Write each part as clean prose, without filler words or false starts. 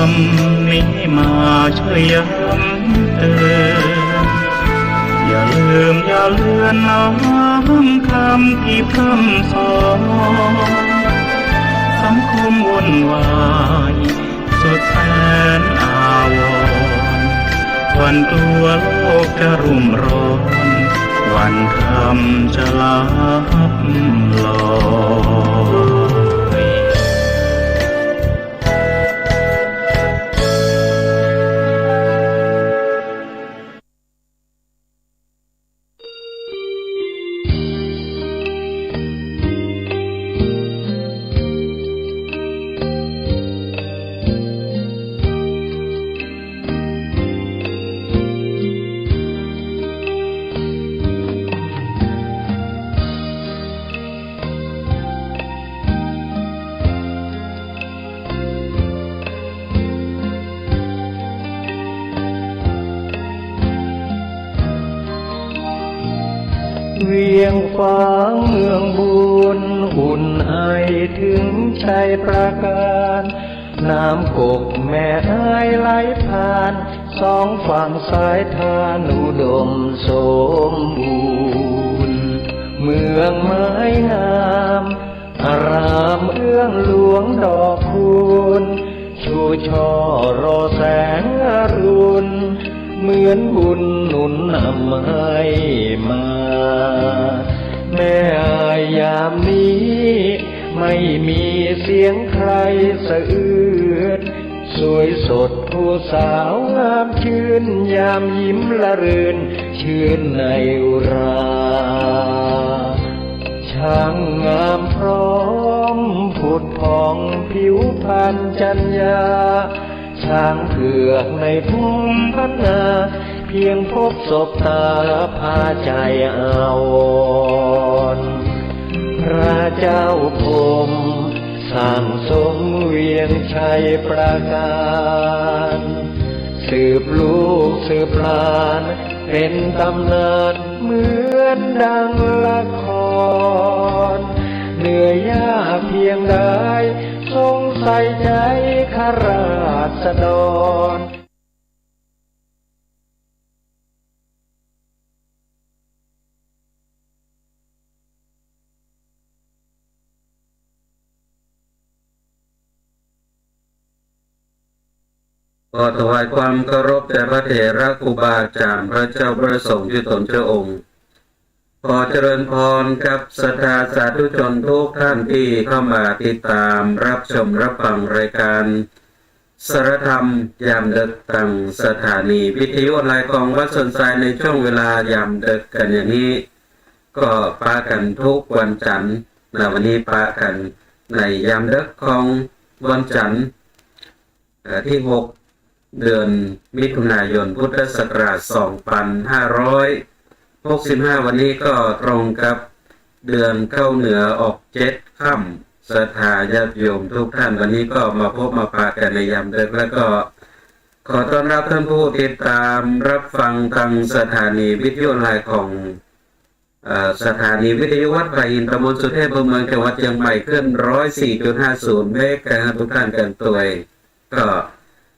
ำนี้มาช่วยย้ำเตือนอย่าลืมอย่าเลือนน้ำคำที่พร่ำสอนสังคมวุ่นวายสุดแสนอาวรณ์วันกลัวโลกจะรุ่มร้อนวันคำจะลับลอยเวียงฟ้าเมืองบุญอุ่นไอถึงชัยประการน้ำกกแม่ไอไหลผ่านสองฝั่งสายทานอุดมสมบูรณ์เมืองไม้งามอารามเอื้องหลวงดอกคุณชูช่อรอแสงอรุณเหมือนบุญหนุนนำให้มาแม่อายยามนี้ไม่มีเสียงใครสะอื้นสวยสดผู้สาวงามชื่นยามยิ้มละรื่นชื่นในอุราช่างงามพร้อมผุดผ่องผิวพรรณจัญญาช้างเผือกในภูมิพัฒนาเพียงพบศพตาพาใจอาวรณ์พระเจ้าพรหมสร้างสมเวียงชัยประการสืบลูกสืบหลานเป็นตำนานเหมือนดังละครเหนื่อยยากเพียงใดทรงใส่ใจข้าราษฎรขอถวายความเคารพแด่พระเถระครูบาอาจารย์พระเจ้าประสงค์ที่ตนเจ้าองค์ขอเจริญพรกับศรัทธาสาธุชนทุกท่านที่เข้ามาติดตามรับชมรับฟังรายการสารธรรมยามดึกทางสถานีวิทยุออนไลน์ของวัดสนทรายในช่วงเวลายามดึกกันอย่างนี้ก็ปะกันทุกวันจันทร์วันนี้ปะกันในยามดึกของวันจันทร์ที่6เดือนมิถุนายนพุทธศักราช2565วันนี้ก็ตรงกับเดือนเข้าเหนือออก7ค่ำศรัทธาญาติโยมทุกท่านวันนี้ก็มาพบมาปะกันในยามดึกแล้วก็ขอต้อนรับท่านผู้ติดตามรับฟังทางสถานีวิทยุออนไลน์ของสถานีวิทยุวัดพระอินทร์ตำบลสุเทพอำเภอเมืองจังหวัดเชียงใหม่ขึ้น 104.50 เมกะเฮิรตซ์ทุกท่านกันตัวก็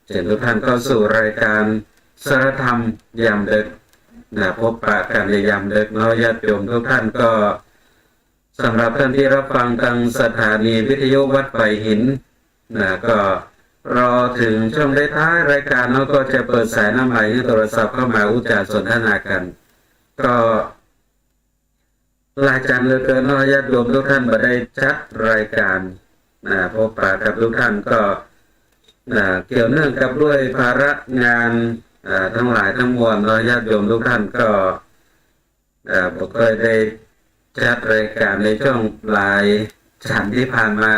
เชิญทุกท่านเข้าสู่รายการสารธรรมยามดึกพบปะกันในยามดึกเนาะญาติโยมทุกท่านก็สำหรับท่านที่รับฟังทางสถานีวิทยุวัดไผ่หินก็รอถึงช่วงท้ายรายการเนาะก็จะเปิดสายน้ำไหลให้โทรศัพท์เข้ามาอุจจาสนทนากันก็หลายจันเหลือเกินเนาะญาติโยมทุกท่านมาได้จัดรายการพบปะกับทุกท่านก็เกี่ยวเนื่องกับด้วยภาระงานทั้งหลายทั้งมวลเราญาติโยมทุกท่านก็ผมก็ได้จัดรายการในช่วงหลายจันทร์ที่ผ่านมา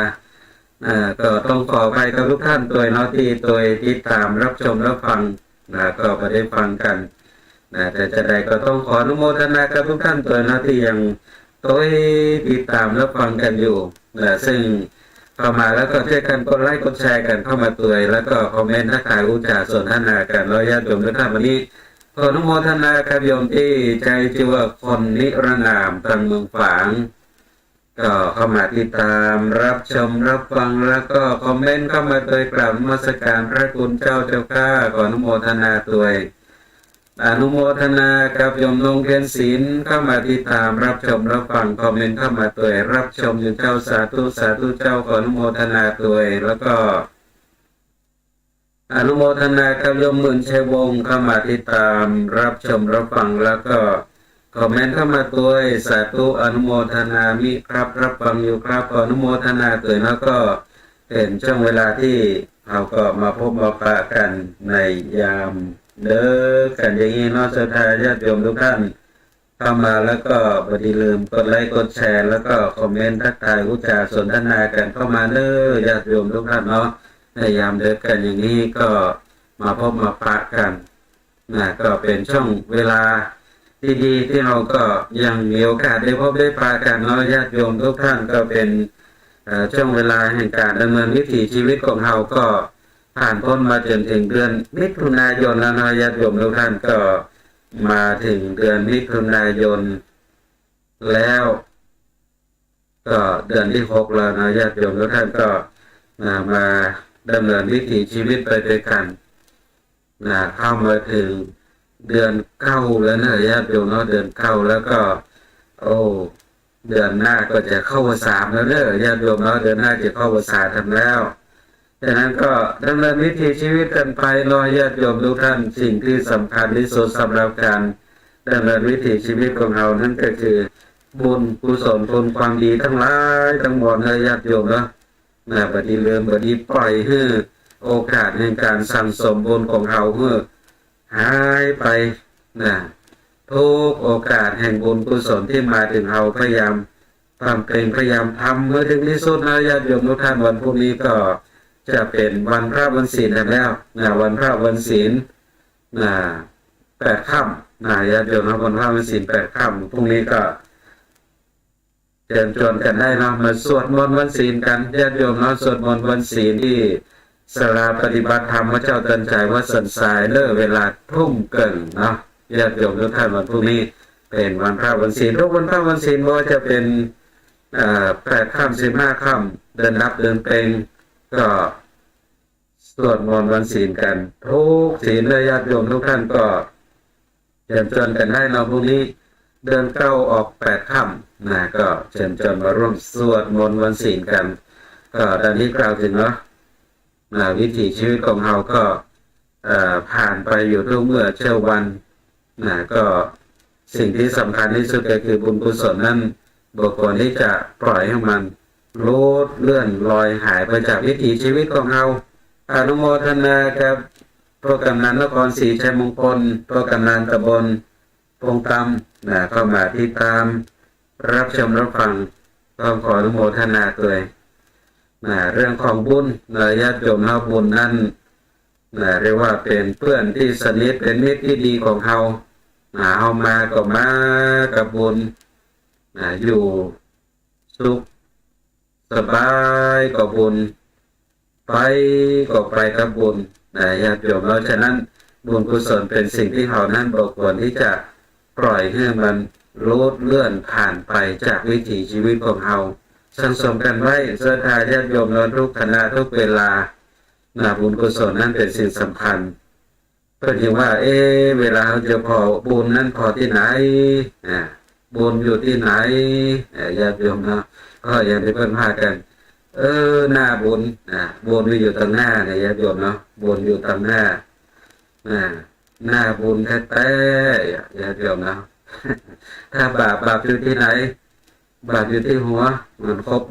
ก็ต้องขอไปกับทุกท่านตัวเนาะที่ตัวติดตามรับชมรับฟังก็ไปได้ฟังกันแต่จะใดก็ต้องขออนุโมทนากับทุกท่านตัวเนาะที่ยังตัวติดตามรับฟังกันอยู่ซึ่งเข้ามาแล้วก็ช่วยกันกดไลค์กดแชร์กันเข้ามาตัวแล้วก็คอมเมนต์ทักทายอุจจาสนทนากันแล้วญาติโยมทุกท่านวันนี้ขออนุโมทนาครับโยมที่ใจชื่อว่าคนนิรนามทางเมืองฝาง ก็เข้ามาติดตามรับชมรับฟังแล้วก็คอมเมนต์เข้ามาโดยกราบนมัสการพระคุณเจ้าข้าขออนุโมทนาด้วยอนุโมทนากับโยมนงเพียรศีลเข้ามาติดตามรับชมรับฟังคอมเมนต์เข้ามาด้วยรับชมอยู่เจ้าสาธุสาธุเจ้าขออนุโมทนาด้วยแล้วก็อนุโมทนากับโยมหมื่นชัยวงศ์เข้ามาติดตามรับชมรับฟังแล้วก็คอมเมนต์เข้ามาด้วยสาธุอนุโมทนามิครับรับฟังอยู่ครับขออนุโมทนาด้วยแล้วก็เป็นช่วงเวลาที่เราก็มาพบมาปะกันในยามเด้อกันอย่างนี้เนาะศรัทธาญาติโยมทุกท่านเข้ามาแล้วก็บ่ได้ลืมกดไลค์กดแชร์แล้วก็คอมเมนต์ทักทายอุจาสนทนากันเข้ามาเด้อญาติโยมทุกท่านเนาะในยามเด้อกันอย่างนี้ก็มาพบมาปะกันก็เป็นช่วงเวลาดีๆที่เราก็ยังมีโอกาสได้พบได้ปะกันเนาะญาติโยมทุกท่านก็เป็นช่วงเวลาแห่งการดำเนินวิถีชีวิตของเราก็ผ่านพ้นมาจนถึงเดือนมิถุนายนแล้วนะญาติโยมทุกท่านก็มาถึงเดือนมิถุนายนแล้วก็เดือนที่6แล้วนะญาติโยมทุกท่านก็มาดำเนินวิถีชีวิตไปด้วยกันเข้ามาถึงเดือน9แล้วนะญาติโยมเนาะเดือน9แล้วก็โอ้เดือนหน้าก็จะเข้าพรรษาแล้วเด้อญาติโยมเนาะเดือนหน้าจะเข้าพรรษาทำแล้วฉะนั้นก็ดำเนินวิถีชีวิตกันไปเนาะญาติโยมทุกท่านสิ่งที่สำคัญที่สุดสำหรับการดำเนินวิถีชีวิตของเรานั่นก็คือบุญกุศลผลความดีทั้งหลายทั้งหมดนะญาติโยมเนาะบัดนี้เริ่มบัดนี้ปล่อยให้โอกาสในการสั่งสมบุญของเราหายไปทุกโอกาสแห่งบุญกุศลที่มาถึงเราพยายามพยายามทำเมื่อถึงที่สุดนะญาติโยมทุกท่านวันพรุ่งนี้ก็จะเป็นวันพระวันศีลแล้ววันพระวันศีล8 ค่ำญาติโยมวันพระวันศีล8 ค่ำพรุ่งนี้ก็เชิญชวนกันได้เนาะมาสวดมนต์วันศีลกันญาติโยมเนาะสวดมนต์วันศีลที่ศาลาปฏิบัติธรรมพระเจ้าตันใจวัดสันทรายเลิกเวลาทุ่มเกินเนาะญาติโยมทุกท่านวันพรุ่งนี้เป็นวันพระวันศีลทุกวันพระวันศีลว่าจะเป็น8 ค่ำ15 ค่ำเดินนับเดินเป่งก็สวดมนต์วันศีลกันทุกศีลญาติโยมทุกท่านก็เชิญชวนกันได้เนาะพรุ่งนี้เดิน9 ออก8 ค่ำก็เชิญชวนมาร่วมสวดมนต์วันศีลกันก็ดังที่กล่าวถึงเนาะวิถีชีวิตของเราก็ผ่านไปอยู่ทุกเมื่อเช้าวันก็สิ่งที่สำคัญที่สุดก็คือบุญกุศลนั้นบุคคลที่จะปล่อยให้มันลดเลื่อนลอยหายไปจากวิถีชีวิตของเราอนุโมทนากับพระกำนันนครศรีชัยมงคลพระกำนันตำบลพงตำเข้ามาที่ตามรับชมรับฟังต้องขออนุโมทนาด้วยเรื่องของบุญญาติโยมเราบุญนั้นเรียกว่าเป็นเพื่อนที่สนิทเป็นมิตรที่ดีของเราเอามาก็มากับบุญอยู่สุขสบายกับบุญไปก็ไปกับบุญญาติโยมเราฉะนั้นบุญกุศลเป็นสิ่งที่เรานั้นบอกควรที่จะปล่อยให้มันลดเลื่อนผ่านไปจากวิถีชีวิตของเราสังสมกันไว้ศรัทธาญาติโยมเราทุกขณะทุกเวลาบุญกุศลนั้นเป็นสิ่งสำคัญเพื่อที่ว่าเวลาเราจะพอบุญนั้นพอที่ไหนบุญอยู่ที่ไหนญาติโยมเนาะก็อย่างที่เพิ่นพากันหน้าบุญบุญอยู่ตรงหน้าเนี่ยญาติโยมเนาะบุญอยู่ตรงหน้าหน้าบุญแท้ๆญาติโยมเนาะถ้าบาปอยู่ที่ไหนบาปอยู่ที่หัวมันครบ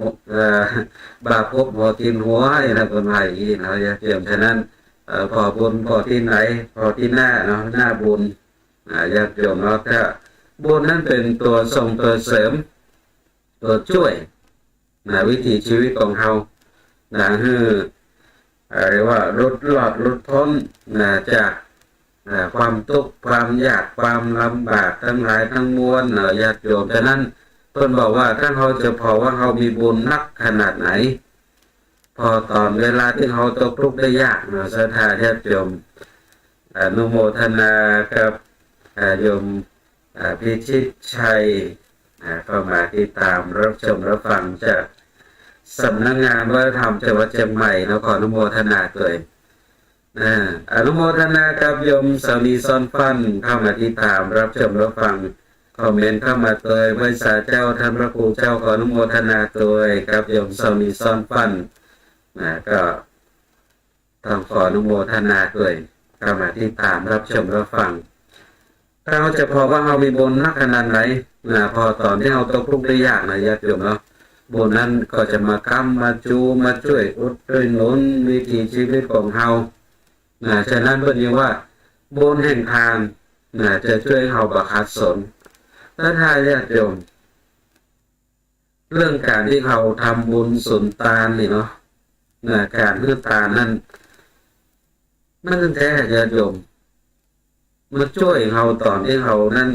บาปครบหัวกินหัวนะคนไทยนะญาติโยมฉะนั้นพอบุญพอที่ไหนพอที่หน้าเนาะหน้าบุญญาติโยมเนาะถ้าบุญนั้นเป็นตัวส่งตัวเสริมตัวช่วยวิถีชีวิตของเราคือเรียกว่าลดพ้นจากความทุกข์ความยากความลำบากทั้งหลายทั้งมวลญาติโยมฉะนั้นเพิ่นบอกว่าถ้าเราจะพอว่าเรามีบุญนักขนาดไหนพอตอนเวลาที่เราตกทุกข์ได้ยากศรัทธาญาติโยมอนุโมทนากับโยมพิชิตชัย เข้ามาติดตามรับชมรับฟังจากสำนักงานวัฒนธรรมจังหวัดเชียงใหม่ขออนุโมทนาด้วยอนุโมทนากับโยมสามีซ่อนฟันเข้ามาติดตามรับชมรับฟังคอมเมนต์เข้ามาตัวบริษัทเจ้าท่านพระครูเจ้าขออนุโมทนาตัวกับโยมสามีซ่อนฟันก็ต้องขออนุโมทนาด้วยเข้ามาติดตามรับชมรับฟังเราจะพอว่าเรามีบุญนักขนาดไหนพอตอนที่เราตกทุกข์ได้ยากญาติโยมเนาะบุญนั้นก็จะมาค้ำมาจูมาช่วยอุดช่วยหนุนวิถีชีวิตของเราฉะนั้นเพื่อนยังว่าบุญแห่งทานจะช่วยเราประคัดสนถ้าญาติโยมเรื่องการที่เราทำบุญสุนทานนี่เนาะการให้ทานนั้นมันแท้ญาติโยมมาช่วยเราตอนที่เรานั้น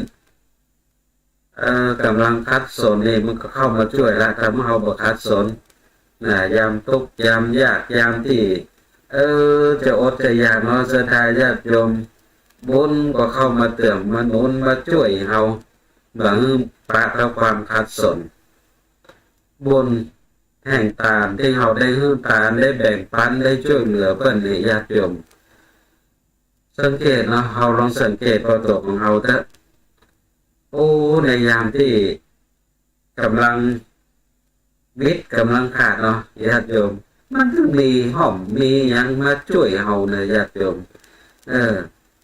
กำลังคัดสนนี่มันก็เข้ามาช่วยละทำให้เราประคัดสนยามทุกข์ยามยากยามที่จะอดจะอยากเนาะสุดท้ายญาติโยมบุญก็เข้ามาเติมมาหนุนมาช่วยเราบางปราบความคัดสนบุญแห่งทานที่เราได้ให้ทานได้แบ่งปันได้ช่วยเหลือเพื่อนญาติโยมสังเกตเนาะเราลองสังเกตตัวของเราเถอะในยามที่กำลังวิทย์กำลังขาดเนาะญาติโยมมันถึงมีห้อมมียังมาช่วยเราเนี่ยญาติโยม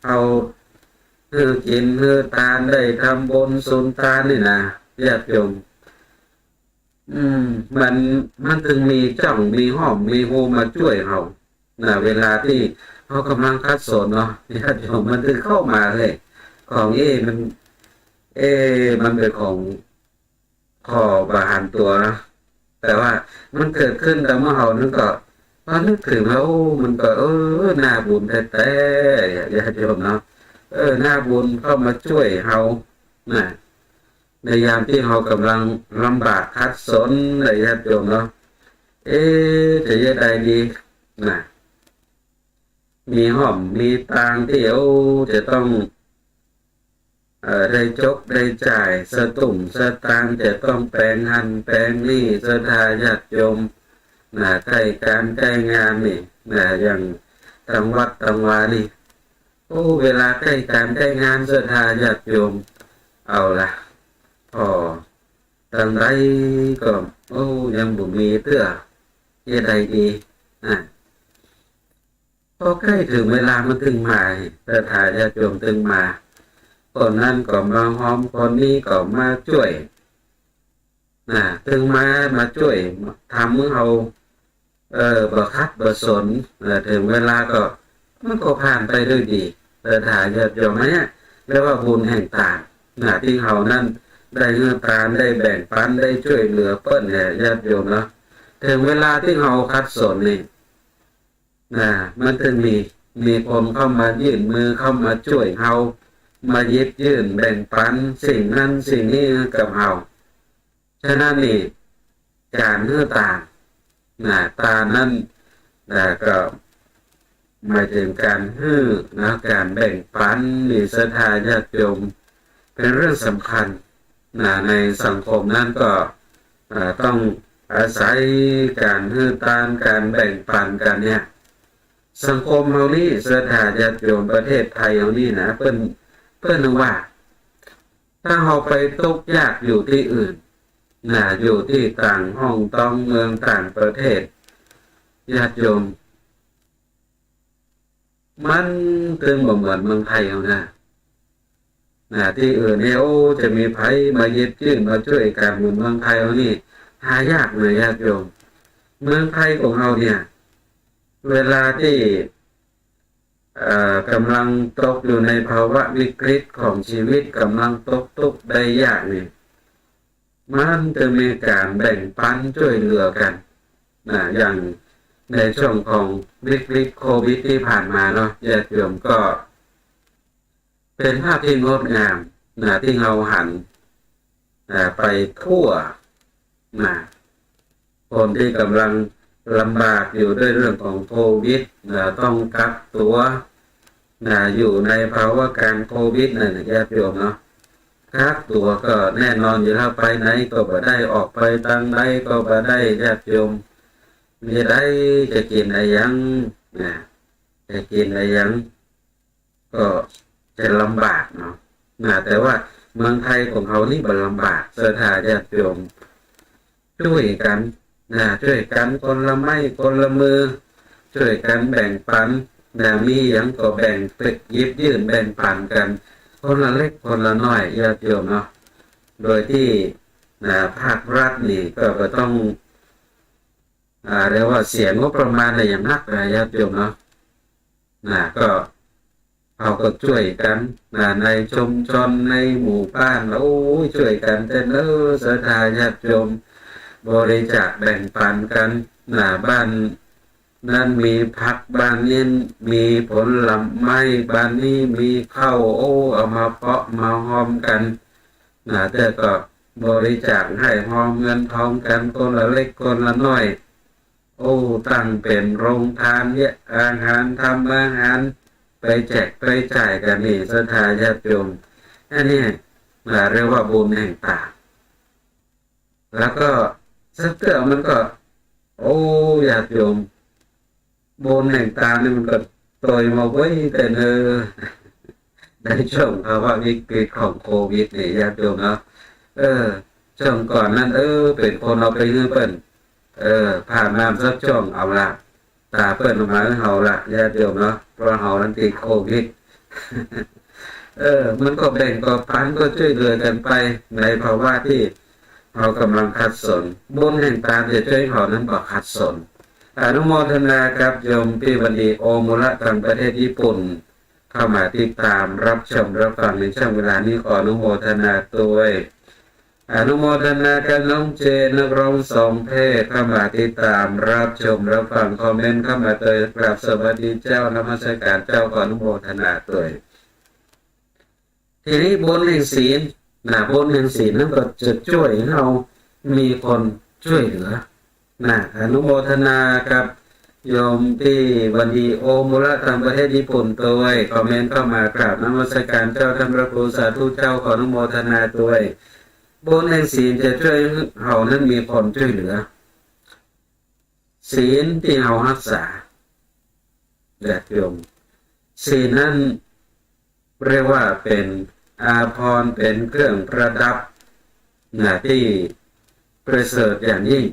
เอากินทานได้ทำบุญสุนทานนี่นะญาติโยมมันถึงมีจ้องมีห้อมมีโฮมาช่วยเราเวลาที่เขากำลังคัดสนเนาะญาติโยมมันถึงเข้ามาเลยของมันเป็นของข้อบาหารตัวนะแต่ว่ามันเกิดขึ้นแต่เมื่อเรานึกก็นึกถึงแล้วมันก็น่าบุญแท้ๆญาติโยมเนาะน่าบุญเข้ามาช่วยเราในยามที่เรากำลังลำบากคัดสนญาติโยมเนาะจะยังไงดีมีห้อมมีตังที่จะต้องได้จกได้จ่ายสตุ่มสตางจะต้องแปลงหันแปลงนี่สถาญาติโยมใกล้การใกล้งานนี่อย่างทางวัดทางวานี่เวลาใกล้การใกล้งานสถาญาติโยมเอาละทางใดก็ยังบ่มีเตื้อยังไงดีพอใกล้ถึงเวลามันถึงมาสถาญาติโยมถึงมาคนนั้นก็มาหอมคนนี้ก็มาช่วยถึงมาช่วยทำมือเราบ่คัดบ่สนถึงเวลาก็มันก็ผ่านไปด้วยดีแต่ถ้าญาติโยมเนี่ยเรียกว่าบุญแห่งทานที่เรานั้นได้ให้ทานได้แบ่งปันได้ช่วยเหลือเปิ้นญาติโยมเนาะถึงเวลาที่เราคัดสนนี่มันถึงมีคนเข้ามายื่นมือเข้ามาช่วยเรามาหยิบยื่นแบ่งปันสิ่งนั้นสิ่งนี้กับเราฉะนั้นนี่การให้ทานทานนั้นก็หมายถึงการให้การแบ่งปันมีศรัทธาญาติโยมเป็นเรื่องสำคัญในสังคมนั้นก็ต้องอาศัยการให้ทานการแบ่งปันกันเนี่ยสังคมเรานี่ศรัทธาญาติโยมประเทศไทยเรานี่นะเพื่อนว่าถ้าเราไปตกยากอยู่ที่อื่นอยู่ที่ต่างห้องต้องเมืองต่างประเทศญาติโยมมันตึงบ่เหมือนเมืองไทยเอาที่อื่นเนี่ยจะมีไผมาหยิบยื่นมาช่วยกันเหมือนเมืองไทยเอานี่หายากเลยญาติโยมเมืองไทยของเราเนี่ยเวลาที่กำลังตกอยู่ในภาวะวิกฤตของชีวิตกำลังตกทุกข์ได้ยากนี่มันจะมีการแบ่งปันช่วยเหลือกันอย่างในช่วงของวิกฤตโควิดที่ผ่านมาเนาะญาติโยมก็เป็นภาพที่งดงามที่เราหันไปทั่วคนที่กำลังลำบากอยู่ด้วยเรื่องของโควิดต้องกักตัวอยู่ในภาวะการโควิดนั่นญาติโยมเนาะ ครับตัวก็แน่นอนอยู่แล้วไปไหนก็บ่ได้ออกไปทางไหนก็บ่ได้ญาติโยมมีได้จะกินอะไรยังนะจะกินอะไรยังก็จะลำบากเนาะแต่ว่าเมืองไทยของเขานี่บ่ลำบากศรัทธาญาติโยมช่วยกันช่วยกันคนละไม้คนละมือช่วยกันแบ่งปันมีอย่างก็แบ่งไปหยิบยื่นแบ่งปันกันคนละเล็กคนละน้อยญาติโยมเนาะโดยที่ภาครัฐนี่ก็ต้องเรียกว่าเสียงบประมาณอะไรอย่างนักเลยญาติโยมเนาะก็เขาก็ช่วยกันในชุมชนในหมู่บ้านโอ้ยช่วยกันแต่ศรัทธาญาติโยมบริจาคแบ่งปันกันบ้านนั้นมีผักบ้านนี้มีผลไม้บ้านนี้มีข้าวเอามาเพาะมาหอมกันแต่ก็บริจาคให้หอมเงินทองกันคนละเล็กคนละน้อยตั้งเป็นโรงทานเนี่ยอาหารทำอาหารไปแจกไปจ่ายกันนี่ศรัทธาญาติโยมอันนี้เรียกว่าบุญแห่งตาแล้วก็สักเตื่อมันก็ญาติโยมบุญแห่งตานี่มันก็โตยมาไว้แต่ในช่วงภาวะวิกฤตของโควิดนี่ญาติโยมเนาะช่วงก่อนนั้นเป็นคนเอาไปเงินเปิ้นผ่านน้ำสักช่วงเอาละตาเปิ้นออกมาเฮาละญาติโยมเนาะเพราะเฮานั้นติดโควิดมันก็แบ่งก็ปันก็ช่วยเหลือกันไปในภาวะที่เรากำลังขัดสนบุญแห่งตาจะช่วยเขานั้นบอกขัดสนอนุโมทนาครับโยมพี่วันดีโอมุระทางประเทศญี่ปุ่นเข้ามาติดตามรับชมรับฟังในช่วงเวลานี้ขออนุโมทนาด้วยอนุโมทนากับน้องเจนักร้องสองเพศเข้ามาติดตามรับชมรับฟังคอมเมนต์เข้ามาเตยกราบสวัสดีเจ้านมัสการเจ้าขออนุโมทนาด้วยทีนี้บุญแห่งศีลบุญแห่งศีลนั้นก็จะช่วยให้เรามีคนช่วยเหลืออนุโมทนากับโยมที่วันดีโอมุระทางประเทศญี่ปุ่นด้วยคอมเมนต์เข้ามากราบนมัสการเจ้าท่านพระครูสาธุเจ้าขออนุโมทนาด้วยบุญแห่งศีลจะช่วยเรานั้นมีคนช่วยเหลือศีลที่เรารักษาญาติโยมศีลนั้นเรียกว่าเป็นอาภรณ์เป็นเครื่องประดับที่ประเสริฐอย่างยิ่ง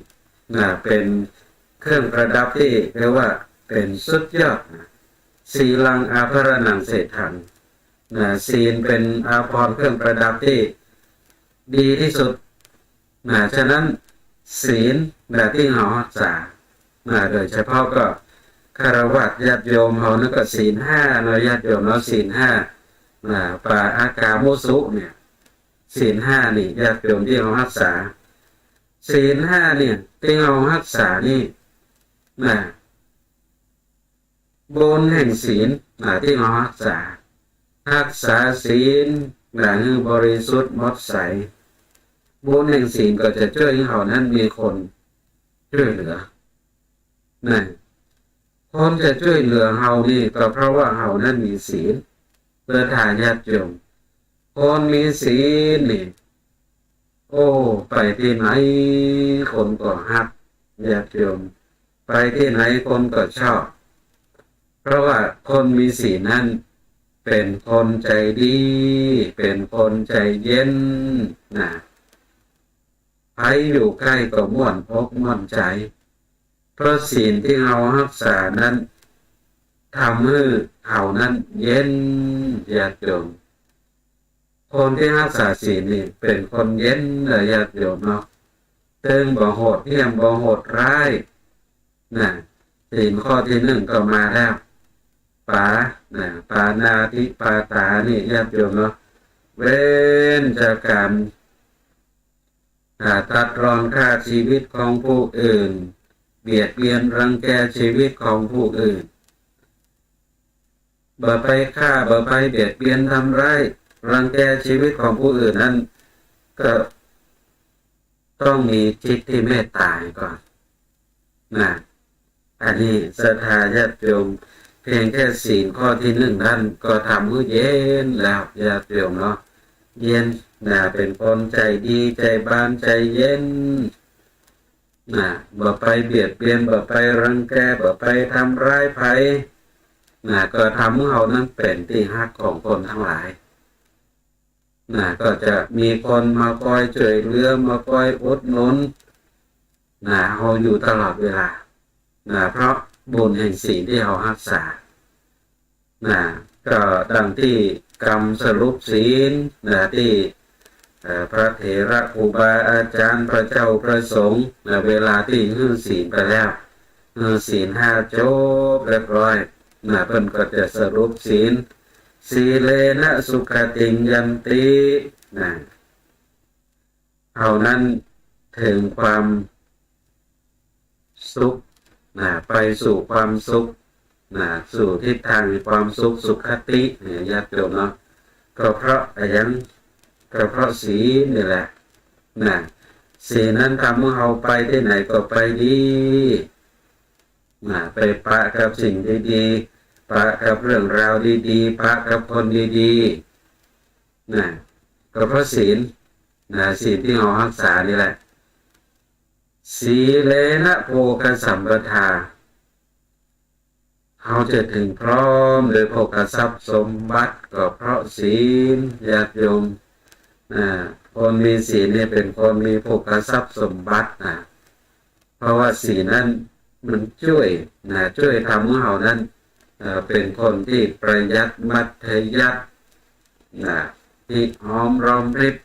เป็นเครื่องประดับที่เรียกว่าเป็นสุดยอดศีลังอาภรณังเศรษฐังศีลเป็นอาภรณ์เครื่องประดับที่ดีที่สุดฉะนั้นศีลที่เรารักษาโดยเฉพาะก็คฤหัสถ์ญาติโยมเรานั่นก็ศีล5เนาะญาติโยมเนาะศีล5ปาอากามุสุเนี่ยศีล5นี่ญาติโยมที่เรารักษาศีล5เนี่ยที่เรารักษานี่บุญแห่งศีลที่เรารักษาศีลให้บริสุทธิ์หมดใสบุญแห่งศีลก็จะช่วยให้เขานั้นมีคนช่วยเหลือคนจะช่วยเหลือเรานี่ก็เพราะว่าเรานั้นมีศีลเพื่อทานญาติโยมคนมีศีลนี่ไปที่ไหนคนก็ฮักญาติโยมไปที่ไหนคนก็ชอบเพราะว่าคนมีศีลนั้นเป็นคนใจดีเป็นคนใจเย็นใครอยู่ใกล้ก็ม่วนอกม่วนใจเพราะศีลที่เรารักษานั้นทำให้เขานั้นเย็นญาติโยมคนที่รักษาศีลนี่เป็นคนเย็นญาติโยมเนาะตึงบ่โหดเหี้ยมบ่โหดร้ายศีลข้อที่1ก็มาแล้วปานาธิปาตานี่ญาติโยมเนาะเว้นจากการตัดรอนฆ่าชีวิตของผู้อื่นเบียดเบียนรังแกชีวิตของผู้อื่นบ่ไปฆ่าบ่ไปเบียดเบียนทำร้ายรังแกชีวิตของผู้อื่นนั้นก็ต้องมีจิตที่เมตตาก่อนอันนี้ศรัทธาญาติโยมเพียงแค่ศีลข้อที่1นั้นก็ทำให้เย็นแล้วญาติโยมเนาะเย็น เป็นคนใจดีใจบานใจเย็นบ่ไปเบียดเบียนบ่ไปรังแกบ่ไปทำร้ายไผก็ทำให้เรานั้นเป็นที่ฮักของคนทั้งหลายก็จะมีคนมาคอยช่วยเหลือมาคอยอุดหนุนเราอยู่ตลอดเวลาเพราะบุญแห่งศีลที่เรารักษาก็ดังที่กรรมสรุปศีลที่พระเถระครูบาอาจารย์พระเจ้าพระสงฆ์เวลาที่หื้อศีลไปแล้วศีล5จบเรียบร้อยเพิ่นก็จะสรุปศีลสีเลนะสุขติงยันติเอานั้นถึงความสุขไปสู่ความสุขสู่ทิศทางความสุขสุขคติญาติโยมเนาะก็เพราะก็เพราะศีลนี่แหละศีลนั้นทำให้เราไปที่ไหนก็ไปดีไปปะกับสิ่งดีๆปะกับเรื่องราวดีๆปะกับคนดีๆก็เพราะศีลศีลที่เรารักษานี่แหละสีเลนะโภคสัมปทาเขาจะถึงพร้อมโดยโภคทรัพย์สมบัติก็เพราะศีลญาติโยมคนมีศีลเนี่ยเป็นคนมีโภคทรัพย์สมบัติเพราะว่าศีลนั้นมันช่วยทำให้เรานั้นเป็นคนที่ประหยัดมัธยัสถ์ที่หอมรอมริบ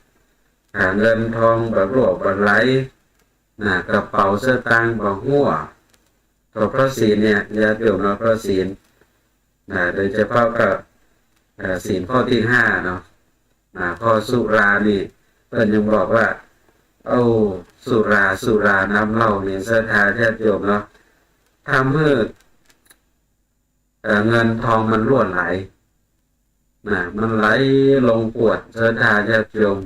เงินทองบ่รั่วบ่ไหลกระเป๋าเสื้อตังบ่หัวก็เพราะศีลเนี่ยญาติโยมเนาะเพราะศีลโดยเฉพาะกับศีลข้อที่5เนาะข้อสุรานี่เพิ่นยังบอกว่าสุราน้ำเหล้านี่ศรัทธาญาติโยมเนาะทำให้เงินทองมันรั่วไหลมันไหลลงกวดศรัทธาญาติโยม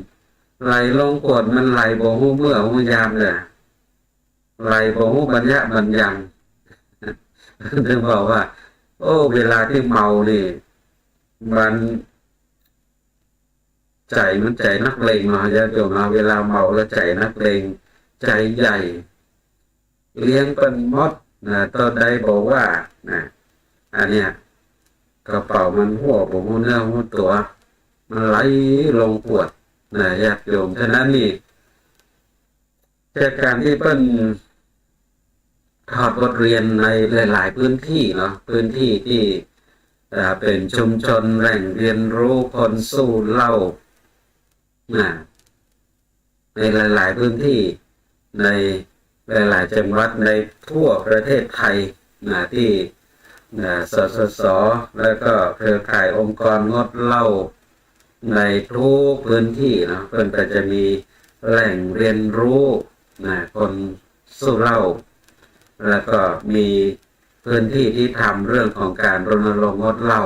ไหลลงกวดมันไหลบ่ฮู้เมื่อฮู้ยามเลยไหลบ่ฮู้บรรยะบรรยังถึงบอกว่าเวลาที่เมานี่มันใจนักเลงมาญาติโยมเวลาเมาแล้วใจนักเลงใจใหญ่เลี้ยงเป็นมดตอนใดบอกว่าอันเนี้ยกระเป๋ามันหัวผมหัวเนื้อหัวตัวมันไหลลงปวดญาติโยมฉะนั้นนี่จากการที่เปิ้นถอดบทเรียนในหลายๆพื้นที่เนาะพื้นที่ที่เป็นชุมชนแหล่งเรียนรู้คนสู้เหล้าในหลายๆพื้นที่ในหลายๆจังหวัดในทั่วประเทศไทยที่สสสแล้วก็เครือข่ายองค์กรงดเหล้าในทุกพื้นที่เนาะเพิ่นก็จะมีแหล่งเรียนรู้คนสู้เหล้าแล้วก็มีพื้นที่ที่ทำเรื่องของการรณรงค์งดเหล้า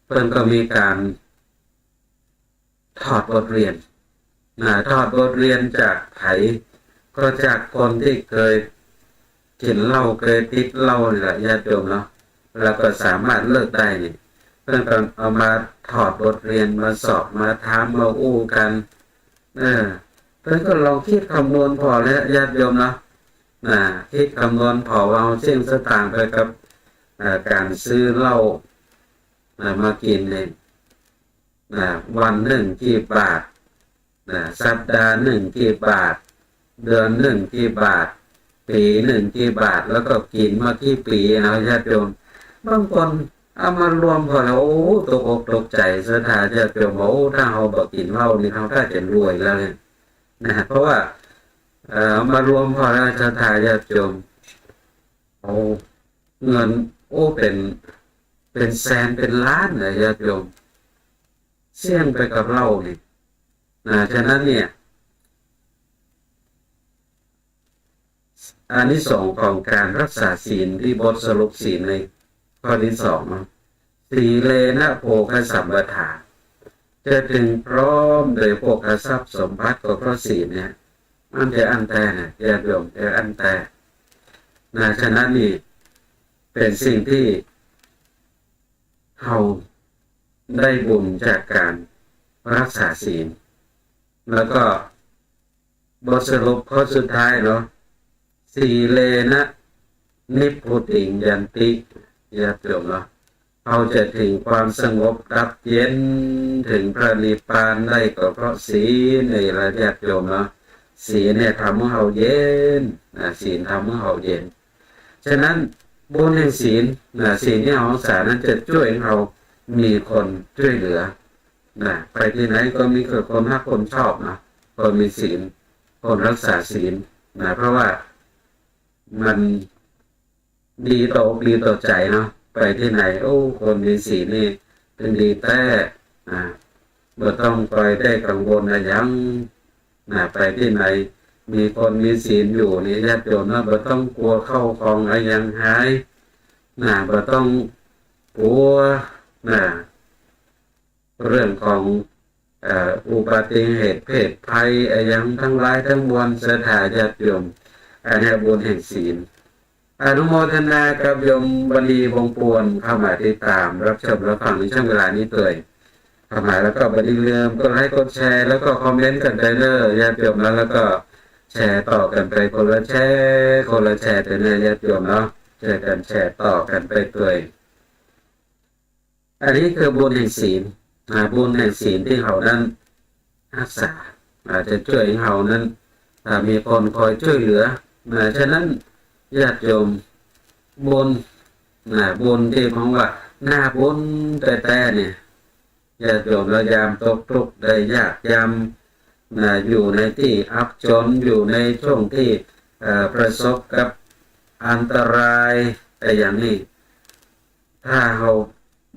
เพิ่นก็มีการถอดบทเรียนจากไผก็จากคนที่เคยกินเหล้าเคยติดเหล้านี่แหละญาติโยมเนาะแล้วก็สามารถเลิกได้นี่เพิ่นก็เอามาถอดบทเรียนมาสอบมาถามมาอู้กันเพิ่นก็ลองคิดคำนวณพอแล้วญาติโยมเนาะคิดคำนวณพอว่าเอาเส้นสตางค์ไปกับการซื้อเหล้ามากินเนี่ยวันหนึ่งกี่บาทสัปดาห์หนึ่งกี่บาทเดือนหนึ่งกี่บาทปีหนึ่งกี่บาทแล้วก็กินมากี่ปีนะญาติโยมบางคนเอามารวมพอแล้วตกอกตกใจศรัทธาญาติโยมบอกถ้าเราบอกกินเหล้านี่เราถ้าจะรวยแล้วเนี่ยเพราะว่ามารวมพอแล้วศรัทธาญาติโยมเงินเป็นแสนเป็นล้านเลยญาติโยมเสี่ยงไปกับเหล้านี่ฉะนั้นเนี่ยอานิสงส์ของการรักษาศีลที่บทสรุปศีลในข้อที่2สีเลนะโภคสัมปทาจะถึงพร้อมโดยโภคทรัพย์สมบัติก็เพราะศีลเนี่ยมันจะอันแต่ญาติโยมจะอันแต่ฉะนั้นนี่เป็นสิ่งที่เราได้บุญจากการรักษาศีล แล้วก็บทสรุปข้อสุดท้ายเนาะสีเลนะนิพพุติยันติญาติโยมเนาะเราจะถึงความสงบดับเย็นถึงพระนิพพานได้ก็เพราะศีลในระญาติโยมเนาะศีลเนี่ยทำให้เราเย็นศีลทำให้เราเย็นฉะนั้นบุญแห่งศีลศีลที่เรารักษานั้นจะช่วยให้เรามีคนช่วยเหลือไปที่ไหนก็มีคนรักคนชอบนะคนมีศีลคนรักษาศีลเพราะว่ามันดีต่ออกดีต่อใจเนาะไปที่ไหนโอ้คนมีศีลนี่เป็นดีแต่บ่ต้องคอยได้กังวลอะไรยังไปที่ไหนมีคนมีศีลอยู่นี่ญาติโยมนะบ่ต้องกลัวเข้าของอะไรยังหายบ่ต้องกลัวเรื่องของอุบัติเหตุเพศภัยอะไรยังทั้งหลายทั้งมวลศรัทธาญาติโยมอันนี้บุญแห่งศีลอนุโมทนากับโยมบดีวงปวนเข้ามาติดตามรับชมรับฟังในช่วงเวลานี้เลยเข้ามาแล้วก็บดีเลื่อมก็ไลค์กดแชร์แล้วก็คอมเมนต์กันไปเนอะญาติโยมแล้วก็แชร์ต่อกันไปคนละแชร์แต่เนี่ยญาติโยมเนาะแชร์กันแชร์ต่อกันไปเลยอันนี้คือบุญแห่งศีลบุญแห่งศีลที่เขานั้นรักษาอาจจะช่วยให้เขานั้นมีคนคอยช่วยเหลือฉะนั้นญาติโยมบุญบุญที่มองว่าหน้าบุญแต่เนี่ยญาติโยมเรายามตกทุกข์ได้ยากยามอยู่ในที่อับจนอยู่ในช่วงที่ประสบกับอันตรายแต่อย่างนี้ถ้าเรา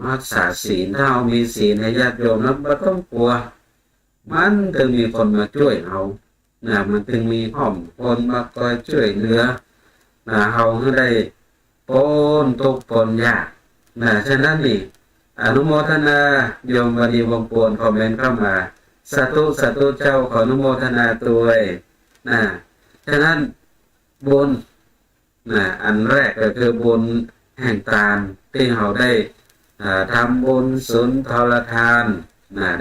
รักษาศีลถ้าเรามีศีลให้ญาติโยมนั้นไม่ต้องกลัวมันจะมีคนมาช่วยเรามันจึงมีห้อมคนมาคอยช่วยเหลือเราให้ได้พ้นทุกข์พ้นยากฉะนั้นนี่อนุโมทนาโยมบดีวงปวนคอมเมนต์เข้ามาสาธุเจ้าขออนุโมทนาด้วยฉะนั้นบุญอันแรกก็คือบุญแห่งทานที่เราได้ทำบุญสุนทรทาน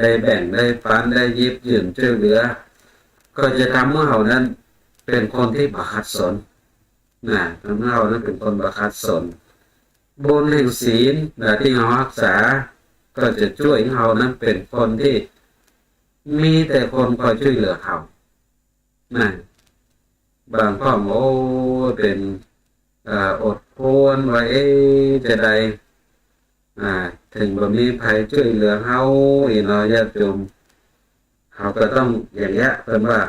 ได้แบ่งได้ปันได้ยิบยืมช่วยเหลือก็จะทำให้เรานั้นเป็นคนที่ประคัดสนทำให้เรานั้นเป็นคนประคัดสนบุญแห่งศีลที่เรารักษาก็จะช่วยให้เรานั้นเป็นคนที่มีแต่คนคอยช่วยเหลือเขาบางข้อโอ้เป็นอดทนไว้จะได้ถึงแบบนี้ภัยช่วยเหลือเขาอีน้อยญาติโยมเขาก็ต้องอย่างเงี้ยเป็นว่า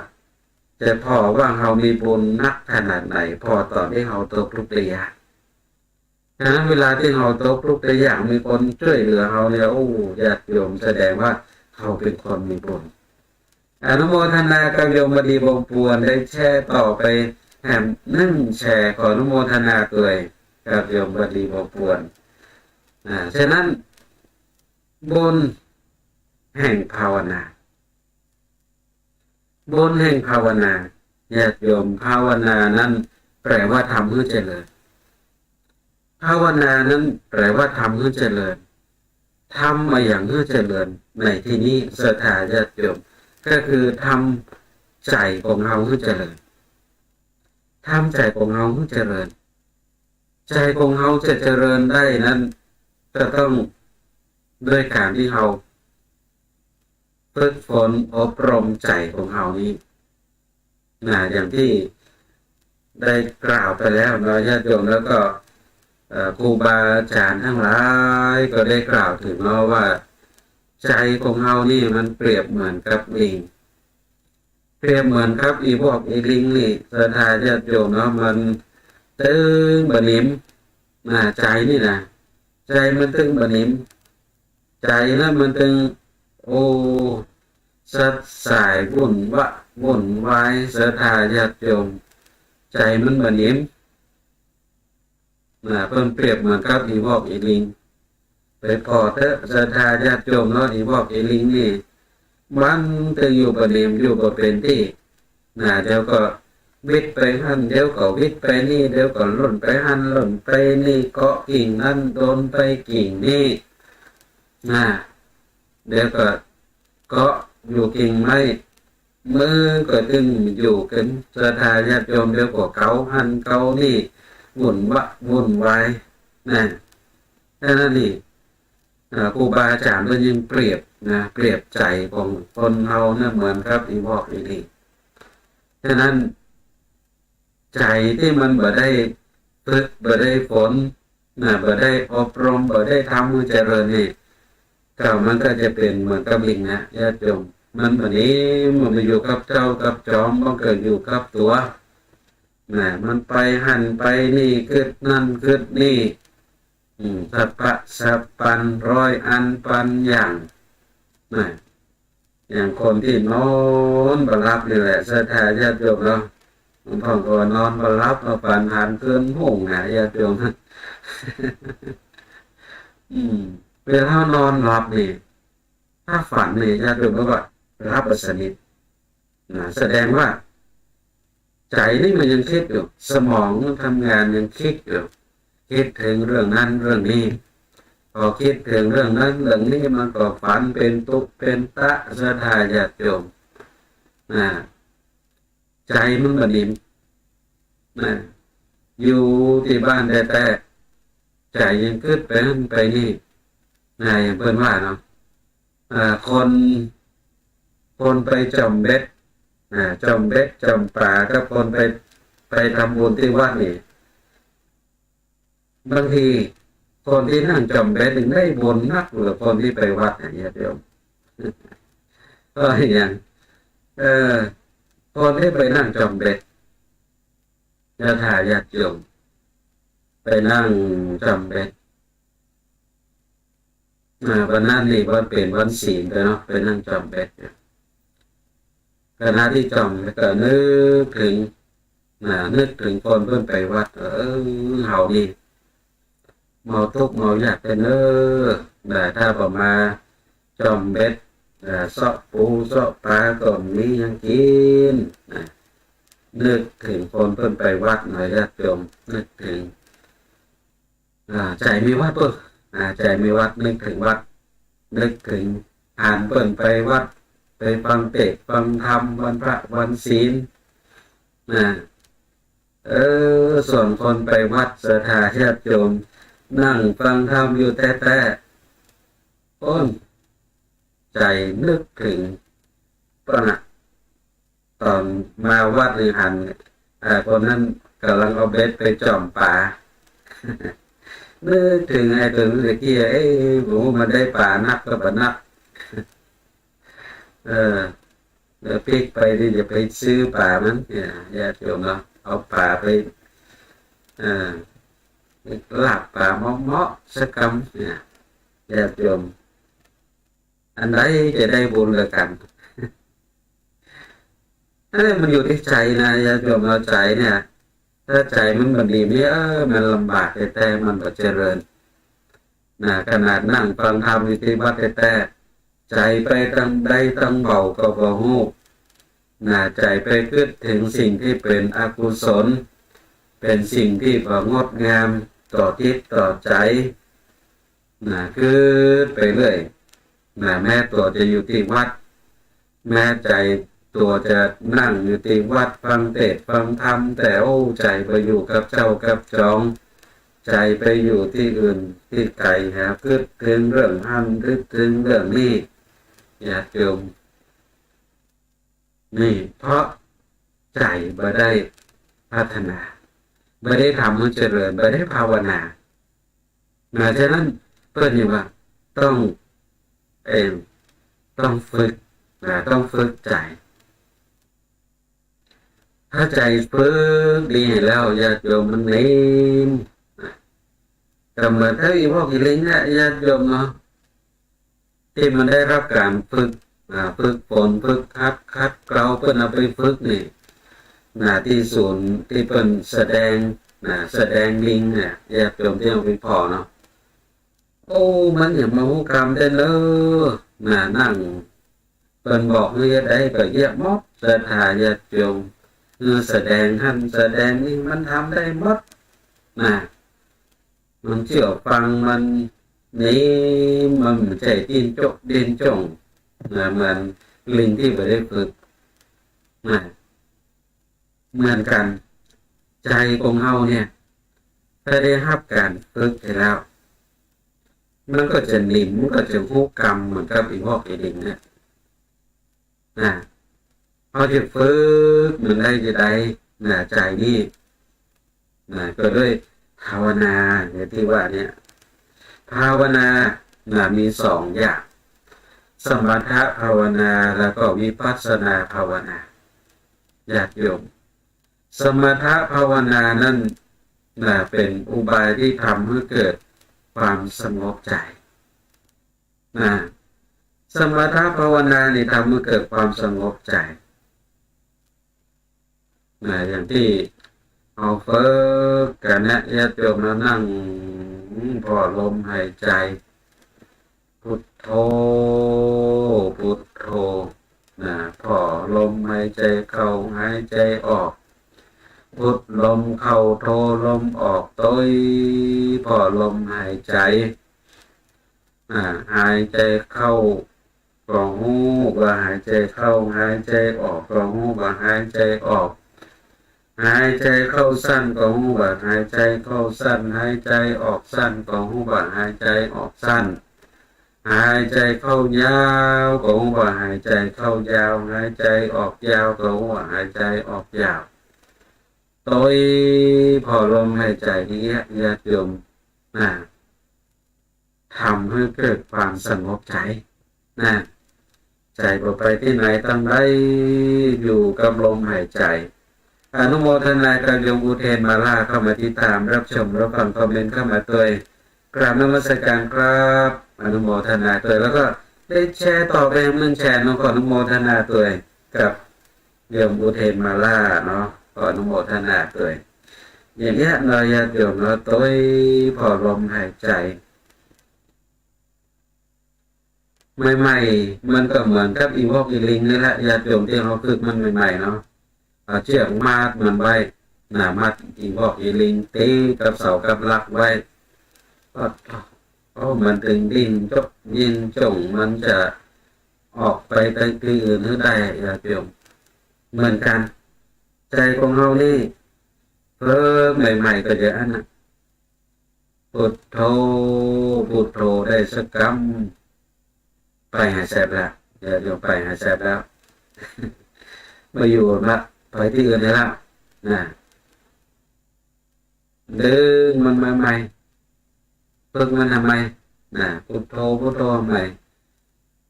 จะพอว่าเขามีบุญนักขนาดไหนพอตอนที่เขาตกทุกข์ได้ยากฉะนั้นเวลาที่เขาตกทุกข์ได้ยากมีคนช่วยเหลือเขาเนี่ยโอ้ญาติโยมแสดงว่าเขาเป็นคนมีบุญอนุโมทนากับโยมบดีวงปวนได้แชร์ต่อไปแถมนึ่งแชร์ขออนุโมทนาด้วยกับโยมบดีวงปวนฉะนั้นบุญแห่งภาวนาบุญแห่งภาวนาญาติโยมภาวนานั้นแปลว่าทำให้เจริญภาวนานั้นแปลว่าทำให้เจริญทำมาอย่างให้เจริญในที่นี้ศรัทธาญาติโยมก็คือทำใจของเราให้เจริญทำใจของเราให้เจริญใจของเราจะเจริญได้นั้นจะต้องด้วยการที่เราฝึกฝนอบรมใจของเรานี้อย่างที่ได้กล่าวไปแล้วเนาะญาติโยมแล้วก็ครูบาอาจารย์ทั้งหลายก็ได้กล่าวถึงเนาะว่าใจของเรานี่มันเปรียบเหมือนกับลิงเปรียบเหมือนกับอีพวกอีลิงนี่ศรัทธาญาติโยมเนาะมันตึงบะนิ่มใจนี่นะใจมันตึงบะนิ่มใจนั้นมันตึงโอ้สัดสายวุ่นวายศรัทธาญาติโยมใจมันบะนิ่มเพิ่มเปรียบเหมือนกับอีพวกอีลิงไปพอเถอะศรัทธาญาติโยมเนาะอีพวกอีลิงนี่มันตึงอยู่บะนิ่มอยู่บ่เป็นที่เดี๋ยวก็วิทย์ไปหันเดี๋ยวก็วิทย์ไปนี่เดี๋ยวก็หล่นไปหันหล่นไปนี่เกาะกิ่งนั่นโดนไปกิ่งนี่เดี๋ยวก็เกาะอยู่กิ่งไม้ มือก็ตึงอยู่กันศรัทธาญาติโยมเดียวกว่าเกาหันเกานี่วุ่นวายนะนั่นนี่ครูบาอาจารย์ก็ยังเปรียบนะเปรียบใจของคนเราเนี่ยเหมือนครับอีบอกอีนี่ฉะนั้นใจที่มันบ่ได้ฝึกบ่ได้ฝนนะบ่ได้อบรมบ่ได้ทำมือเจริญนี่ก็มันก็จะเป็นเหมือนกับลิงนะญาติโยมมันแบบนี้มันมาอยู่กับเจ้ากับจอมมันเกิดอยู่กับตัวนะมันไปหันไปนี่ขึ้นนั่นขึ้นนี่สัพพะสัพปันร้อยอันปันอย่างนะอย่างคนที่นอนบรับนี่แหละศรัทธาญาติโยมเนาะหลวงพ่อก็นอนบรับเอาปันหันเกินห้องนะญาติโยมเวลานอนหลับนี่ถ้าฝันนี่ญาติโยมก็ว่ารับประสนิทนะแสดงว่าใจนี่มันยังคิดอยู่สมองมันทำงานยังคิดอยู่คิดถึงเรื่องนั้นเรื่องนี้พอคิดถึงเรื่องนั้นเรื่องนี้มันก็ฝันเป็นตุกเป็นตะศรัทธาญาติโยมใจมันบัดนี้อยู่ที่บ้านแต่ใจยังคิดไปนั่นไปนี่อย่างเพิ่นว่าเนาะคนไปจอมเบ็ดจอมเบ็ดจอมปลากับคนไปทำบุญที่วัดนี่บางทีคนที่นั่งจอมเบ็ดได้บุญนักกว่าคนที่ไปวัดอย่างเงี้ยโยมก็อย่างคนที่ไปนั่งจอมเบ็ดญาติญาติโยมไปนั่งจอมเบ็ดวันนั้นนี่วันเป็นวันศีลเนาะไปนั่งจอมเบ็ดขณะที่จอมก็นึกถึงคนเพิ่นไปวัดเฮานี่เมาทุกข์เมาอยากเป็นแต่ถ้าบ่มาจอมเบ็ดเสาะปูเสาะปลาก็มียังกินนึกถึงคนเพิ่นไปวัดหน่อยญาติโยมนึกถึงใจมีวัดปุ๊บใจมีวัดนึกถึงวัดนึกถึงอ่านเพิ่นไปวัดไปฟังเทศน์ฟังธรรมวันพระวันศีลส่วนคนไปวัดศรัทธาญาติโยมนั่งฟังธรรมอยู่แต่ใจนึกถึงตอนมาวัดหรือหันคนนั้นกำลังเอาเบ็ดไปจ่อมปลานึกถึงไอ้ตัวนี้เกี้ยผมมันได้ปลานักก็ปลานักเดี๋ยวพลิกไปที่จะไปซื้อปลามันเนี่ยญาติโยมเนาะเอาปลาไปลาบปลาเมาะสักคำเนี่ยญาติโยมอันไหนจะได้บุญกับกันมันอยู่ที่ใจนะญาติโยมเราใจเนี่ยถ้าใจมันดีไม่มันลำบากแต่มันก็เจริญขนาดนั่งฟังธรรมอยู่ที่วัดแต่ใจไปตั้งใดตั้งเบาก็บ่ฮู้ใจไปคิดถึงสิ่งที่เป็นอกุศลเป็นสิ่งที่บ่งดงามต่อจิตต่อใจคือไปเรื่อยแม้ตัวจะอยู่ที่วัดแม้ใจตัวจะนั่งอยู่ที่วัดฟังเทศน์ฟังธรรมแต่ใจไปอยู่กับเจ้ากับจองใจไปอยู่ที่อื่นที่ไกลคิดถึงเรื่องนั้นคิดถึงเรื่องนี้ญาติโยมนี่เพราะใจไม่ได้พัฒนาไม่ได้ทำให้เจริญไม่ได้ภาวนาฉะนั้นเพื่อนนี่ว่าต้องฝึกต้องฝึกใจถ้าใจฝึกดีแล้วญาติโยมมันนิ่มแต่เหมือนถ้าอีพวกอีลิงเนี่ยญาติโยมเนาะที่มันได้รับการฝึกฝนฝึกคัดเกลาเพื่อนเอาไปฝึกนี่ที่ศูนย์ที่เพิ่นแสดงลิงเนี่ยญาติโยมที่เอาไปพอเนาะมันอย่ามาหูกรรมได้เลยนั่งเพิ่นบอกเฮ้ยได้ก็เยอะมดศรัทธาญาติโยมแสดงหันแสดงนี่มันทำได้หมดมันเชื่อฟังมันนี่มันใจดินจงเหมือนลิงที่ไม่ได้ฝึก เหมือนกันใจของเฮาเนี่ยถ้าได้รับการฝึกไปแล้วมันก็จะนิ่มมันก็จะฮู้กรรมเหมือนกับอีพวกไอ้ดิงเนี่ยเขาจะฝึกมันได้จะได้ใจนี่ก็ด้วยภาวนาอย่างที่ว่าเนี่ยภาวนามีสองอย่างสมถะภาวนาแล้วก็วิปัสสนาภาวนาญาติโยมสมถะภาวนานั้นเป็นอุบายที่ทำให้เกิดความสงบใจสมถะภาวนานี่ทำให้เกิดความสงบใจอย่างที่เอาเฟิกกันนะญาติโยมมานั่งพอลมหายใจพุทโธพุทโธพอลมหายใจเข้าหายใจออกพุทลมเข้าโธลมออกโต้ยพอลมหายใจหายใจเข้าก็หูว่าหายใจเข้าหายใจออกก็หูว่าหายใจออกหายใจเข้าสั้นก็หูว่าหายใจเข้าสั้นหายใจออกสั้นก็หูว่าหายใจออกสั้นหายใจเข้ายาวก็หูว่าหายใจเข้ายาวหายใจออกยาวก็หูว่าหายใจออกยาวโดยพอลมหายใจนี้ญาติโยมทำให้เกิดความสงบใจใจบ่ไปที่ไหนตั้งได้อยู่กับลมหายใจอนุโมทนากับโยมอุเทนมาล่าเข้ามาติดตามรับชมรับฟังคอมเมนต์เข้ามาด้วยกราบนมัสการครับอนุโมทนาด้วยแล้วก็ได้แชร์ต่อไปมึงแชร์น้องขออนุโมทนาด้วยกับโยมอุเทนมาล่าเนาะขออนุโมทนาด้วยอย่างเงี้ยเราญาติโยมเราต้อยพอลมหายใจใหม่ๆมันก็เหมือนกับอีวอกอีลิงนี่แหละญาติโยมที่เราฝึกมันใหม่ๆเนาะเอาเชือกมัดมันไว้มัดอีวอกอีลิงตีกับเสากับลักไว้ก็มันตึงดิ้นจบยิงจ่งมันจะออกไปตั้งที่อื่นหรือได้ญาติโยมเหมือนกันใจของเรานี่เพิ่มใหม่ๆก็จะอันนั้นพุทโธพุทโธได้สักคำไปหาแสบแล้วอย่าโยมไปหาแสบแล้วมาอยู่ละไปที่อื่นแล้วดึงมันมาใหม่ฝึกมันทำไมพุทโธพุทโธใหม่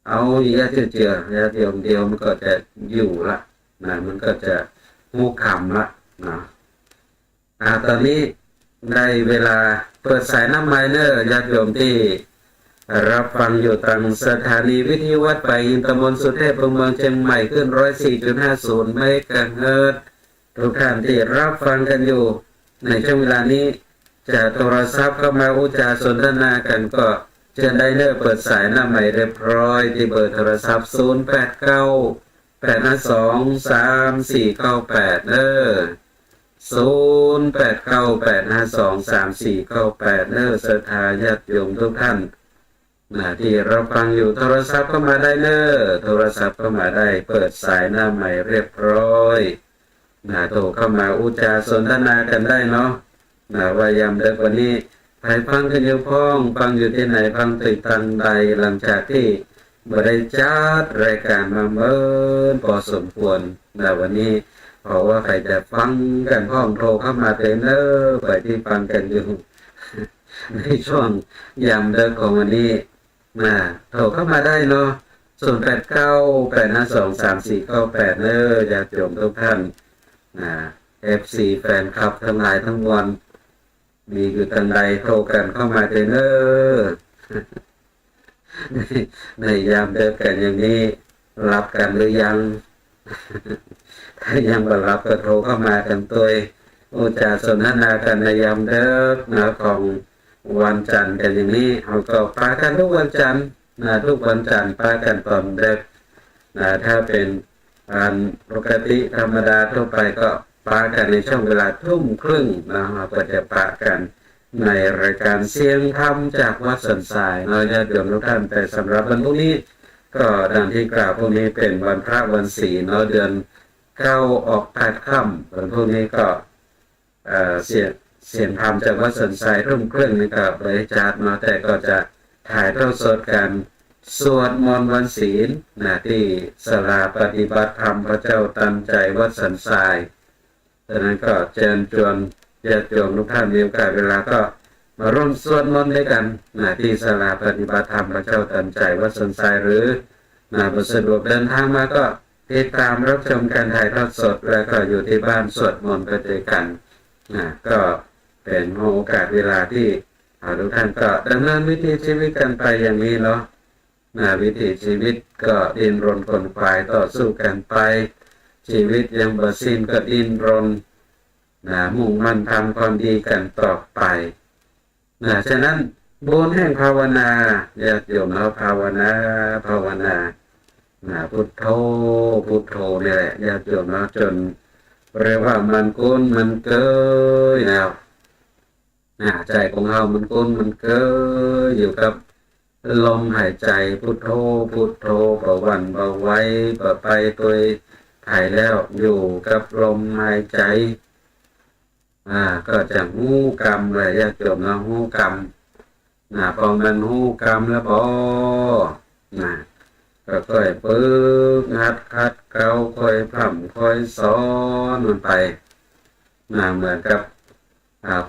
เอาอย่าเจืออย่าเดียวมันก็จะอยู่ละมันก็จะงูขำละตอนนี้ได้เวลาเปิดสายน้ำไมเนอร์ญาติโยมที่รับฟังอยู่ทางสถานีวิทยุวัดป่าอินตำบลสุเทพเมืองเชียงใหม่ขึ้น 104.50 เมกะเฮิรตซ์ทุกท่านที่รับฟังกันอยู่ในช่วงเวลานี้จะโทรศัพท์เข้ามาอุจาสนทนากันก็เชิญได้เนอร์เปิดสายหน้าใหม่เรียบร้อยที่เบอร์โทรศัพท์089-852-3498เนอ089-852-3498เนอสถาญาติโยมทุกท่านที่เราฟังอยู่โทรศัพท์เข้ามาได้เนอโทรศัพท์เข้ามาได้เปิดสายหน้าใหม่เรียบร้อยโทรเข้ามาอุจาสนทนากันได้เนาะว่ายามเด็กวันนี้ใครฟังกันอยู่พ้องฟังอยู่ที่ไหนฟังติดทางใดหลังจากที่บ่ได้จัดรายการมาเมินพอสมควรวันนี้เพราะว่าใครจะฟังกันพ้องโทรเข้ามาเต็มเนอไปที่ฟังกันอยู่ในช่วงยามเด็กของวันนี้โทรเข้ามาได้เนาะ089-852-3498เนอญาติโยมทุกท่านFC แฟนคลับทั้งหลายทั้งมวลมีอยู่ทางใดโทรกันเข้ามาเถอะเนอในยามเดินกันอย่างนี้รับกันหรือยัง ถ้ายังไม่รับก็โทรเข้ามากันตัวอุจาสนทนากันในยามเดินของวันจันทร์กันอย่างนี้เราก็ปากันทุกวันจันทร์ทุกวันจันทร์ปากันตอนเด็กถ้าเป็นปกติธรรมดาทั่วไปก็ปากันในช่วงเวลา 20:30เราก็จะปากันในรายการเสียงธรรมจากวัดสันทรายญาติโยมทุกท่านแต่สำหรับวันพรุ่งนี้ก็ดังที่กล่าวพรุ่งนี้เป็นวันพระวันศีลเดือน 9 ออก 8 ค่ำวันพวกนี้ก็เสียงธรรมจากวัดสันทรายรุ่มครึ่งนี่ก็บริจาคมาแต่ก็จะถ่ายทอดสดกันสวดมนต์วันศีลที่ศาลาปฏิบัติธรรมพระเจ้าตันใจวัดสันทรายดังนั้นก็เชิญชวนญาติโยมทุกท่านมีโอกาสเวลาก็มาร่วมสวดมนต์ด้วยกันที่ศาลาปฏิบัติธรรมพระเจ้าตันใจวัดสันทรายหรือบ่สะดวกเดินทางมาก็ติดตามรับชมการถ่ายทอดสดแล้วก็อยู่ที่บ้านสวดมนต์ไปด้วยกันก็เป็นโอกาสเวลาที่ทุกท่านก็ดำเนินวิถีชีวิตกันไปอย่างนี้เนาะวิถีชีวิตก็ดิ้นรนขนขวายต่อสู้กันไปชีวิตยังบ่สิ้นก็ดิ้นรนมุ่งมั่นทำความดีกันต่อไปฉะนั้นบุญแห่งภาวนาญาติโยมเราภาวนาพุทโธพุทโธนี่แหละญาติโยมเราจนเรียกว่ามันกุ้นมันเกยแล้วใจของเรามันกุ้นมันเกยอยู่กับลมหายใจพุทโธพุทโธเบาวันเบาไว้เบาไปตัวหายแล้วอยู่กับลมหายใจก็จะหูกรรมเลยญาติโยมเราหูกรรมพอมันหูกรรมแล้วก็ค่อยฝึกคัดเกลาค่อยพร่ำค่อยสอนมันไปเหมือนกับ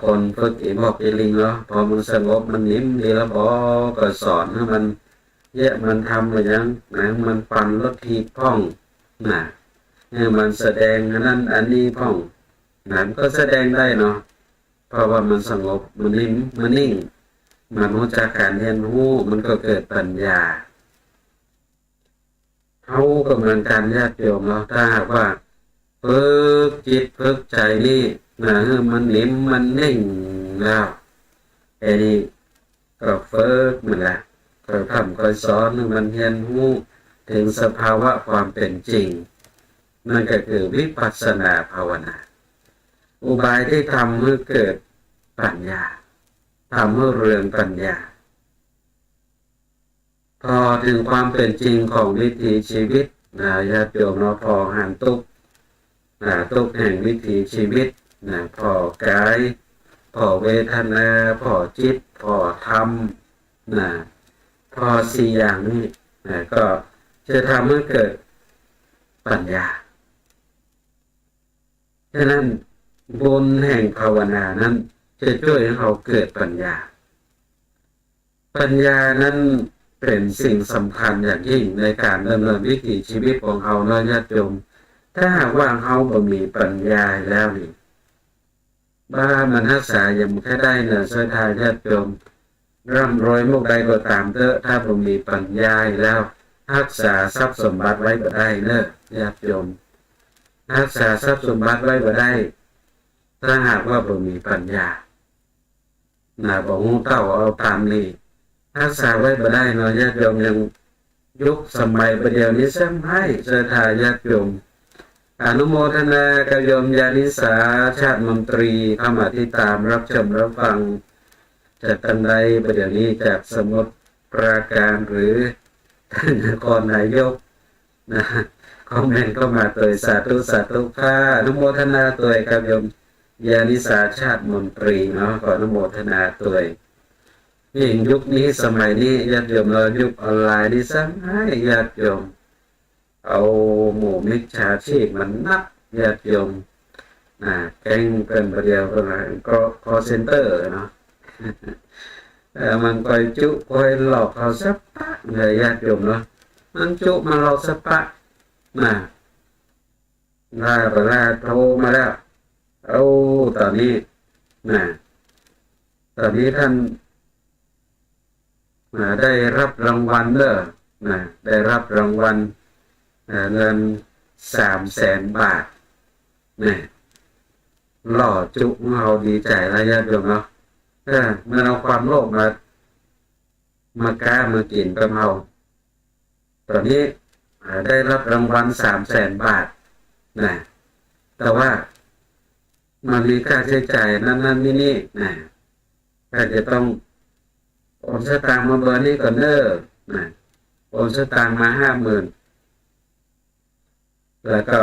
คนฝึกอีบอกอีลิงเนาะพอมันสงบมันนิ่มดีแล้วก็สอนให้มันมันทำอะไรยังมันปั่นรถทีพ่องให้มันแสดงอันนี้พ่องมันก็แสดงได้เนาะเพราะว่ามันสงบมันนิ่มมันนิ่งมันรู้จักการเรียนรู้มันก็เกิดปัญญาเขาก็เหมือนกันญาติโยมเนาะถ้าหากว่าฝึกจิตฝึกใจนี่มันนิ่มมันนิ่งแล้วไอ้นี่ก็ฝึกมันแหละก็ทำก็สอนมันเรียนรู้ถึงสภาวะความเป็นจริงนั่นก็คือวิปัสสนาภาวนาอุบายที่ทำให้เกิดปัญญาทำให้เรืองปัญญาพอถึงความเป็นจริงของวิถีชีวิตญาติโยมเนาะพอหันตุกแห่งวิถีชีวิตพอกายพอเวทนาพอจิตพอธรรมพอ4อย่างนี้ก็จะทำให้เกิดปัญญาฉะนั้นบุญแห่งภาวนานั้นจะช่วยให้เราเกิดปัญญานั้นเป็นสิ่งสำคัญอย่างยิ่งในการดำเนินวิถีชีวิตของเราเนาะญาติโยมถ้าหากว่าเราบ่มีปัญญาแล้วนี่บ้ามันรักษาอย่างแค่ได้ศรัทธาญาติโยมร่ำรวยมุกใดก็ตามเถอะถ้าบ่มีปัญญาแล้วรักษาทรัพย์สมบัติไว้บ่ได้ญาติโยมรักษาทรัพย์สมบัติไว้บ่ได้ถ้าหากว่าบ่มีปัญญาบ่ฮู้เต้าเอาตามนี้รักษาไว้บ่ได้เนาะญาติโยมยังยุคสมัยประเดี๋ยวนี้ซ้ำให้ศรัทธาญาติโยมอนุโมทนากับโยมญาณิสาชาติมนตรีเข้ามาที่ตามรับชมรับฟังจากตันใดประเดี๋ยวนี้จากสมุทรปราการหรือท่านนครนายกคอมเมนต์เข้ามาตัวสาธุค่ะอนุโมทนาตัวกับโยมญาณิสาชาติมนตรีเนาะขออนุโมทนาตัวยิ่งยุคนี้สมัยนี้ญาติโยมเรายุคออนไลน์นี่ซ้ำให้ญาติโยมเอาหมู่มิจฉาชีพมันนักญาติโยมแก๊งเป็นประเดียวก็คอเซ็นเตอร์เนาะมันคอยจุคอยหลอกเขาสักปะเลยญาติโยมเนาะมันจุมาหลอกสักปะล่าโทรมาแล้วตอนนี้ท่านได้รับรางวัลได้รับรางวัลเงิน300,000 บาทหล่อจุเราดีใจแล้วญาติโยมเนาะมันเอาความโลภมาก้ามากินกับเราตอนนี้ได้รับรางวัล300,000 บาทแต่ว่ามันมีค่าใช้จ่ายนั่นนี่ก็จะต้องโอนสตางค์มาเบอร์นี้ก่อนโอนสตางค์มา50,000แล้วก็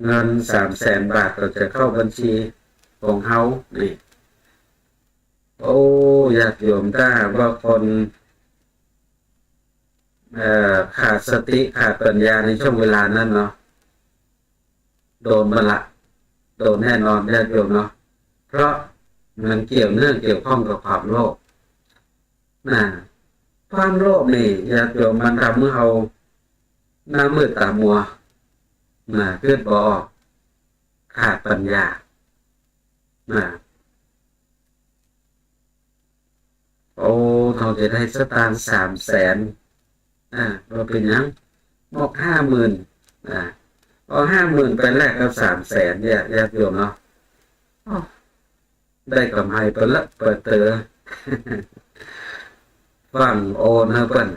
เงิน300,000 บาทก็จะเข้าบัญชีของเฮานี่โอ้ญาติโยมถ้าหากว่าคนขาดสติขาดปัญญาในช่วงเวลานั้นเนาะโดนมันละโดนแน่นอนญาติโยมเนาะเพราะมันเกี่ยวข้องกับความโลภความโลภนี่ญาติโยมมันทำให้เราหน้ามืดตามัวเกิดบ่ออกขาดปัญญาโอ้เขาจะได้สตางค์300,000เราเป็นยังบอก50,000เอา50,000ไปแลกกับ300,000เนี่ยญาติโยมเนาะได้กำไรเปิดละเปิดเตอฝั่งโอนให้เปิ้น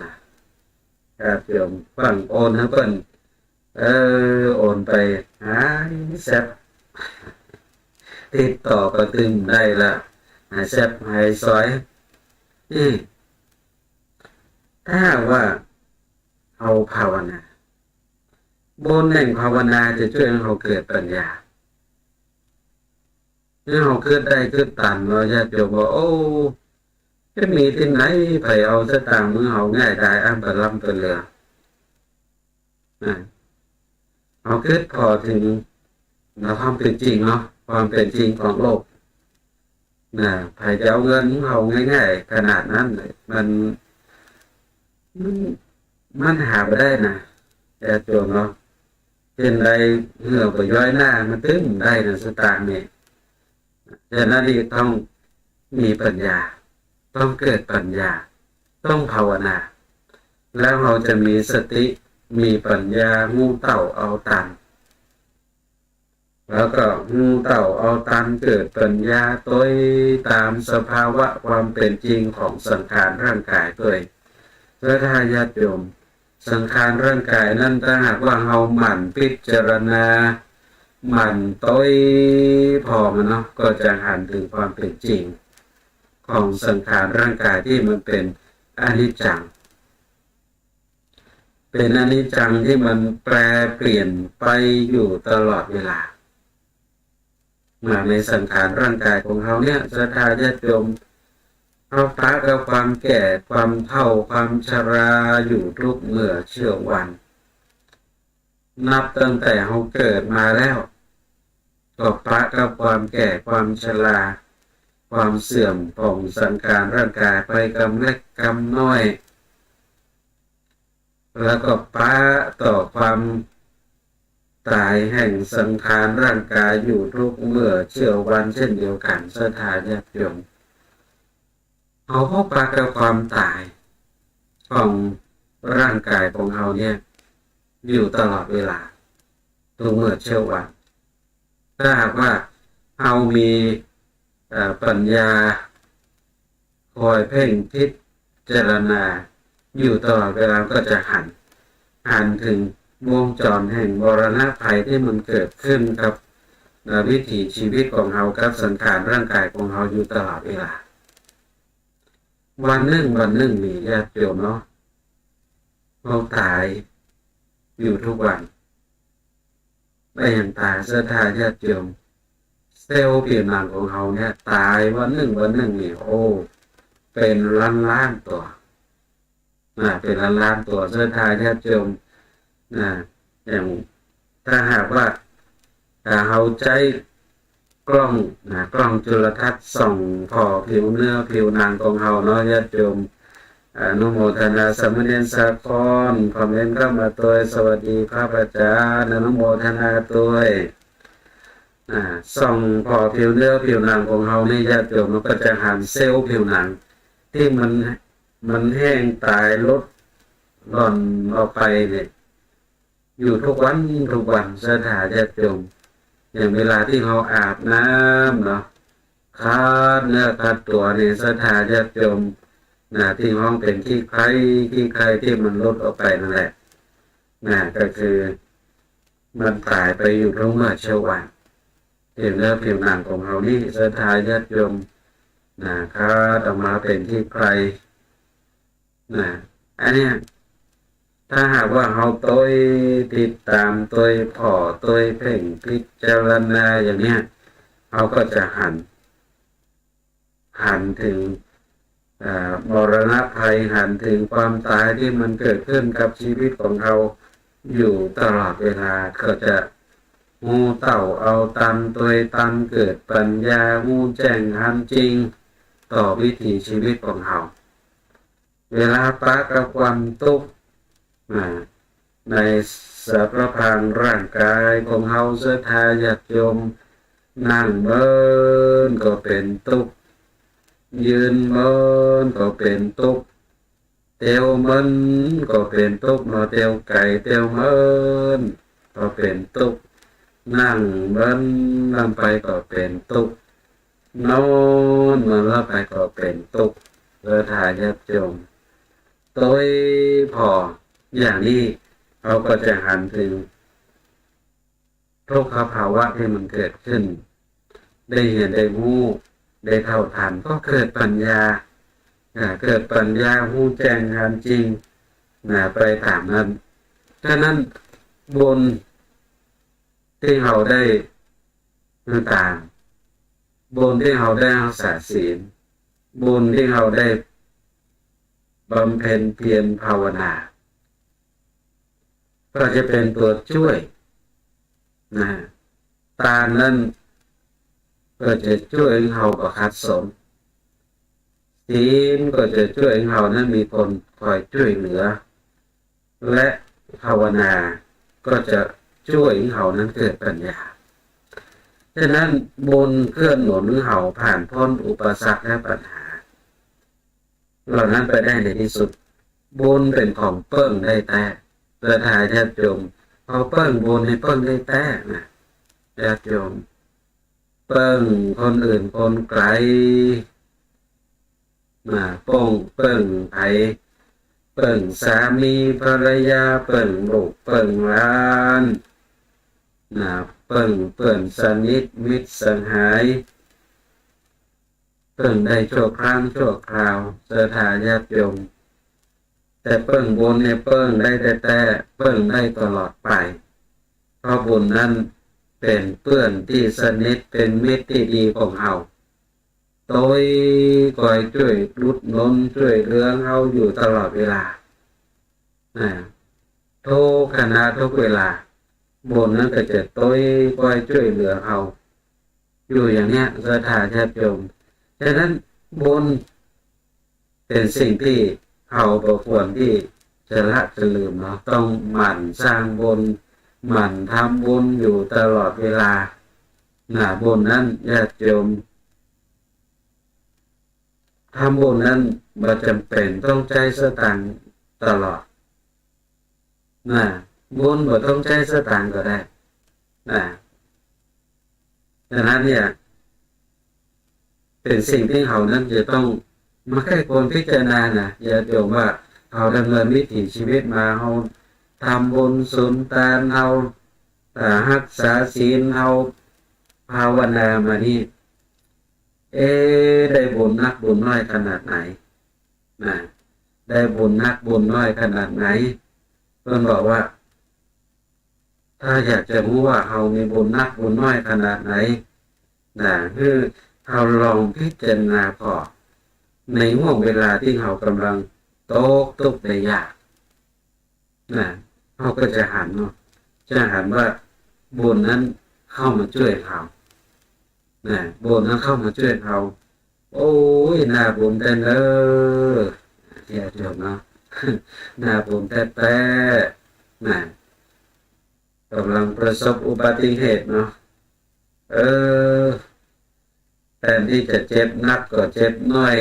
ญาติโยมฝั่งโอนให้เปิ้นโอนไปหาแซ่บติดต่อก็ตึงได้ละหาแซ่บหายซอยถ้าว่าเอาภาวนาบนแห่งภาวนาจะช่วยให้เราเกิดปัญญาให้เราเกิดได้เกิดตันเราจะจบว่าโอ้จะมีที่ไหนไปเอาสตางค์มือเราง่ายได้อ้างไปลำไปเรือเอาเกิดพอถึงความเป็นจริงเนาะความเป็นจริงของโลกไผจะเอาเงินเราง่ายๆขนาดนั้นเลยมันหาไม่ได้นะแต่โจมเนาะเป็นไรเหงื่อไปย้อยหน้ามันตึ้งได้นะสตางค์นี่ฉะนั้นนี่ต้องมีปัญญาต้องเกิดปัญญาต้องภาวนาแล้วเราจะมีสติมีปัญญางูเต่าเอาตันแล้วก็งูเต่าเอาตันเกิดปัญญาโดยตามสภาวะความเป็นจริงของสังขารร่างกายด้วยถ้าญาติโยมสังขารร่างกายนั้นถ้าหากว่าเราหมั่นพิจารณาหมั่นต้อยพอมันเนาะก็จะหันถึงความเป็นจริงของสังขารร่างกายที่มันเป็นอนิจจังเป็นอนิจจังที่มันแปรเปลี่ยนไปอยู่ตลอดเวลาในสังขารร่างกายของเราเนี่ยศรัทธาญาติโยมเราปะกับความแก่ความเฒ่าความชราอยู่ทุกเมื่อเชื่อวันนับตั้งแต่เราเกิดมาแล้วก็ปะกับความแก่ความชราความเสื่อมของสังขารร่างกายไปกำเล็กกำน้อยแล้วก็ปะต่อความตายแห่งสังขารร่างกายอยู่ทุกเมื่อเชื่อวันเช่นเดียวกันศรัทธาญาติโยมเอาพบปะกับความตายของร่างกายของเราเนี่ยอยู่ตลอดเวลาทุกเมื่อเชื่อวันถ้าหากว่าเรามีปัญญาคอยเพ่งพิจารณาอยู่ตลอดเวลาก็จะหันถึงวงจรแห่งมรณะภัยที่มันเกิดขึ้นกับวิถีชีวิตของเรากับสังขารร่างกายของเราอยู่ตลอดเวลาวันหนึ่งมีญาติโยมเนาะเราตายอยู่ทุกวันไม่ยังตายศรัทธาญาติโยมเซลล์ผิวหนังของเราเนี่ยตายวันหนึ่งนี่โอ้เป็นล้านตัวเป็นล้านตัวศรัทธาญาติโยมอย่างถ้าหากว่าเราใช้กล้องจุลทรรศน์ส่องพอผิวเนื้อผิวหนังของเราเนาะญาติโยมอนุโมทนาสามเณรสากรคอมเมนต์เข้ามาตัวสวัสดีพระอาจารย์อนุโมทนาตัวส่องพอผิวเนื้อผิวหนังของเรานี่ญาติโยมมันก็จะหันเซลล์ผิวหนังที่มันแห้งตายลดหล่อนออกไปเนี่ยอยู่ทุกวันศรัทธาญาติโยมอย่างเวลาที่เราอาบน้ำเนาะคัดเนื้อคัดตัวนี่ศรัทธาญาติโยมที่ห้องเป็นขี้ใครที่มันลดออกไปนั่นแหละก็คือมันตายไปอยู่ทุกเมื่อเช้าวันผิวเนื้อผิวหนังของเรานี่ศรัทธาญาติโยมคัดออกมาเป็นขี้ใครอันเนี้ย ถ้าหากว่าเราต้อยติดตามต้อยพอต้อยเพ่งพิจารณาอย่างเนี้ยเราก็จะหันถึงมรณะภัยหันถึงความตายที่มันเกิดขึ้นกับชีวิตของเราอยู่ตลอดเวลาก็จะงูเต่าเอาตันตัวตันเกิดปัญญางูแจ้งทันจริงต่อวิถีชีวิตของเราเวลาปะกับความทุกข์ในสภาพร่างกายของเราศรัทธาญาติโยมนั่งเบินก็เป็นทุกข์ยืนเมินก็เป็นทุกข์เตียวมันก็เป็นทุกข์เตียวไก่เตียวเมินก็เป็นทุกข์นั่งเมินนั่งไปก็เป็นทุกข์นอนมันแล้วไปก็เป็นทุกข์เพื่อทายาทโยมโดยพออย่างนี้เราก็จะหันถึงทุกขภาวะที่มันเกิดขึ้นได้เห็นได้รู้ได้เท่าทันก็เกิดปัญญาเกิดปัญญารู้แจ้งทันจริงไปตามนั้นฉะนั้นบุญที่เราได้ต่างบุญที่เราได้รักษาศีลบุญที่เราได้บำเพ็ญเพียรภาวนาก็จะเป็นตัวช่วยตามนั้นก็จะช่วยให้เราประคัดสนศีลก็จะช่วยให้เรานั้นมีคนคอยช่วยเหลือและภาวนาก็จะช่วยให้เรานั้นเกิดปัญญาฉะนั้นบุญเคลื่อนหนุนเราผ่านพ้นอุปสรรคและปัญหาเหล่านั้นไปได้ในที่สุดบุญเป็นของเปิ้งได้แต่ประทายญาติโยมเอาเปิ้งบุญให้เปิ้งได้แต่ญาติโยมเปิ้งคนอื่นคนไกลป้องเปิ้งไผเปิ้งสามีภรรยาเปิ้งลูกเปิ้งหลานเปิ้งสนิทมิตรสหายเปิ้งได้ชั่วครั้งชั่วคราวศรัทธาญาติโยมแต่เปิ้งบุญเนี่ยเปิ้งได้แต่เปิ้งได้ตลอดไปเพราะบุญนั้นเป็นเพื่อนที่สนิทเป็นมิตรที่ดีของเราโดยคอยช่วยรุดหนุนช่วยเหลือเราอยู่ตลอดเวลาทุกขณะทุกเวลาบุญนั้นก็จะโดยคอยช่วยเหลือเราอยู่อย่างเนี้ยศรัทธาญาติโยมฉะนั้นบุญเป็นสิ่งที่เราบ่ควรที่จะละจะลืมเนาะต้องหมั่นสร้างบุญหมั่นทำบุญอยู่ตลอดเวลาบุญนั้นญาติโยมทำบุญนั้นบ่จำเป็นต้องใจสตางค์ตลอดบุญบ่ต้องใจสตางค์ก็ได้ฉะนั้นเนี่ยเป็นสิ่งที่เรานั้นจะต้องมาแค่คนพิจารณาอย่าโยมว่าเราดำเนินวิถีชีวิตมาเราทำบุญสุนทานเรารักษาศีลเราภาวนามานี่ได้บุญนักบุญน้อยขนาดไหนได้บุญนักบุญน้อยขนาดไหนเพิ่นบอกว่าถ้าอยากจะรู้ว่าเรามีบุญนักบุญน้อยขนาดไหนคือเราลองพิจารณาพอในห่วงเวลาที่เรากำลังตกทุกข์ได้ยากเราก็จะหันว่าบุญนั้นเข้ามาช่วยเราบุญนั้นเข้ามาช่วยเราโอ้ยน่าบุญแต่เนอเสียจบเนาะน่าบุญแต่กำลังประสบอุบัติเหตุเนาะแทนที่จะเจ็บนักก็เจ็บน้อย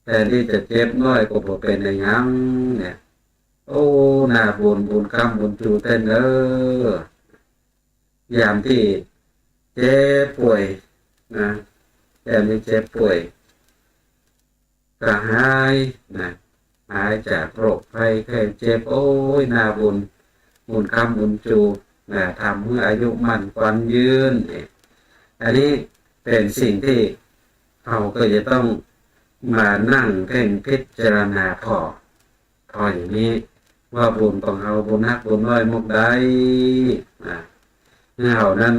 แทนที่จะเจ็บน้อยก็บ่เป็นอย่างงั้นเนี่ยโอ้น่าบุญกรรมบุญจูเต้นยามที่เจ็บป่วยยามที่เจ็บป่วยก็หายจากโรคภัยแค่เจ็บโอ้ยน่าบุญกรรมบุญจูทำเมื่ออายุมั่นขวัญยืนอันนี้เป็นสิ่งที่เราก็จะต้องมานั่งเพ่งพิจารณาพออย่างนี้ ว่าบุญของเฮาบุญนักบุญน้อยมุกใดเฮานั้น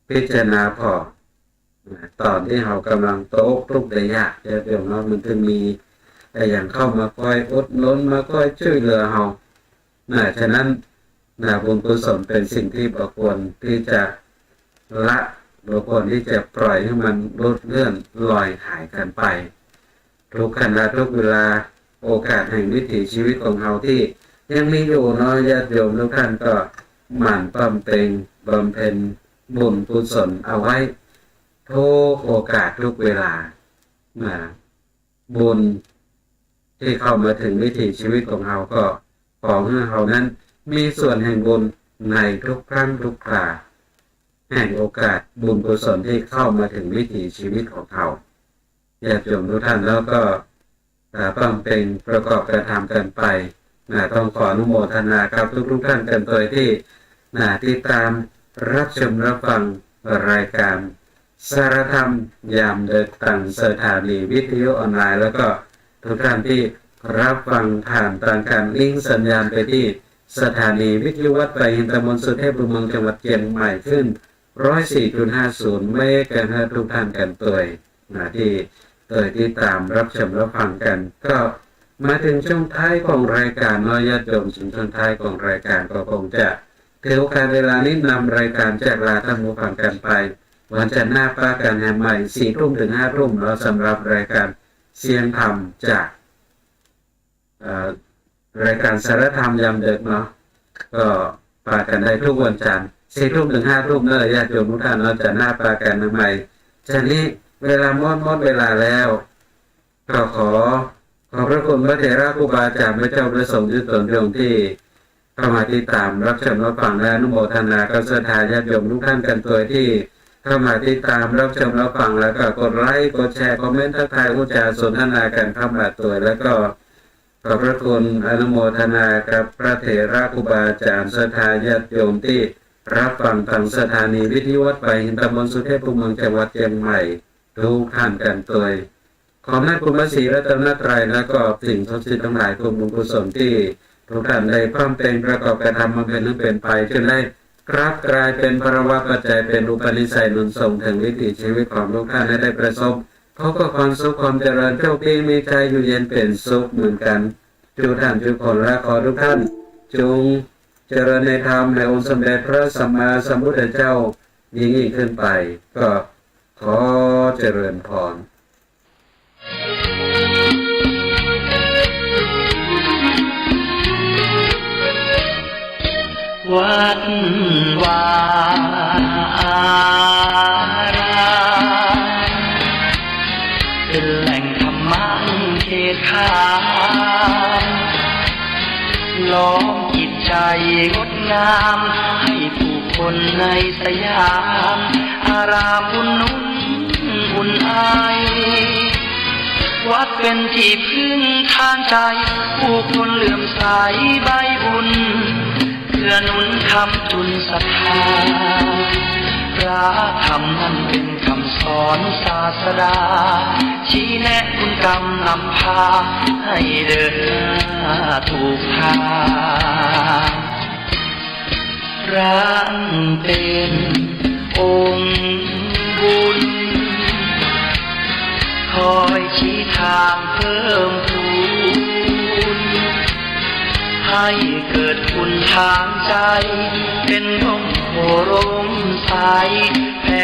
พิจารณาพอตอนที่เฮากำลังโต๊ะทุกข์ได้ยากเดี๋ยวเนาะมันถึงมีแต่อย่างเข้ามาคอยอดหนุนมาคอยช่วยเหลือเฮาฉะนั้นบุญกุศลเป็นสิ่งที่บ่ควรที่จะละบ่ควรที่จะปล่อยให้มันลดเลื่อนลอยหายกันไปทุกขณะทุกเวลาโอกาสแห่งวิถีชีวิตของเฮาที่ยังมีอยู่เนาะญาติโยมทุกท่านก็หมั่นบำเพ็ญบุญกุศลเอาไว้ทุกโอกาสทุกเวลาบุญที่เข้ามาถึงวิถีชีวิตของเฮาก็ขอให้เฮานั้นมีส่วนแห่งบุญในทุกครั้งทุกคราแห่งโอกาสบุญกุศลที่เข้ามาถึงวิถีชีวิตของเฮาญาติโยมทุกท่านแล้วก็ต้องเป็นประกอบกระทำกันไปต้องขออนุโมทนากับทุกท่านกันโดยที่ติดตามรับชมรับฟังรายการสารธรรมยามดึกทางสถานีวิทยุออนไลน์แล้วก็ทุกท่านที่รับฟังผ่านทางการลิงก์สัญญาณไปที่สถานีวิทยุวัดไผ่หินตำบลสุเทพบุญเมืองจังหวัดเชียงใหม่ขึ้น 104.50 เมกะเฮิรตซ์ทุกท่านกันตัวที่ติดตามรับชมรับฟังกันก็มาถึงช่วงท้ายของรายการน้อยญาติโยมถึงช่วงท้ายของรายการก็คงจะถือโอกาสเวลานี้นำรายการแจกลาท่านผู้ฟังกันไปวันจันทร์หน้าป้ากันแห่งใหม่ 4 ทุ่มถึง 5 ทุ่มเราสำหรับรายการเสียงธรรมจากรายการสารธรรมยามดึกเนาะก็ปากันได้ทุกวันจันทร์ 4 ทุ่มถึง 5 ทุ่มเนอะญาติโยมทุกท่านเราจะหน้าป้ากันแห่งใหม่ฉะนี้เวลาหมดเวลาแล้วก็ขอพระคุณพระเถระครูบาอาจารย์พระเจ้าประสงค์ยุติตนดวงที่เข้ามาติดตามรับชมรับฟังและอนุโมทนากับศรัทธาญาติโยมทุกท่านกันตัวที่เข้ามาติดตามรับชมรับฟังแล้วก็กดไลค์กดแชร์คอมเมนต์ทักทายอุจาสนทนากันเข้ามาตัวแล้วก็ขอบพระคุณอนุโมทนากับพระเถระครูบาอาจารย์ศรัทธาญาติโยมที่รับฟังทางสถานีวิทยุวัดไผ่หินตำบลสุเทพบุญเมืองจังหวัดเชียงใหม่ทุกท่านกันตัวขอให้คุณพระศรีรัตนตรัยและก็สิ่งศักดิ์สิทธิ์ทั้งหลายทุกบุญกุศลที่ทุกท่านได้พร้อมเป็นประกอบกระทำมาเป็นไปจนได้กลายเป็นภาวะปัจจัยเป็นอุปนิสัยหนุนส่งถึงวิถีชีวิตของทุกท่านให้ได้ประสบพบกับความสุขความเจริญโชคดีมีใจอยู่เย็นเป็นสุขเหมือนกันทุกท่านทุกคนและขอทุกท่านจงเจริญในธรรมในองค์สมเด็จพระสัมมาสัมพุทธเจ้ายิ่งขึ้นไปก็ขอเจริญพรวัดวาอารามเป็นแหล่งธรรมะเขตขามล้อมจิตใจงดงามให้ผู้คนในสยามอารามอุ่นนุ่นอุ่นไอวัดเป็นที่พึ่งทางใจผู้คนเลื่อมใสใบบุญเพื่อหนุนคำจุนศรัทธาพระธรรมนั้นเป็นคำสอนศาสดาชี้แนะคุณกรรมนำพาให้เดินหน้าถูกทางพระเป็นองค์บุญคอยชี้ทางเพิ่มพูนให้เกิดคุณทางใจเป็นร่มโพร่มใสแผ่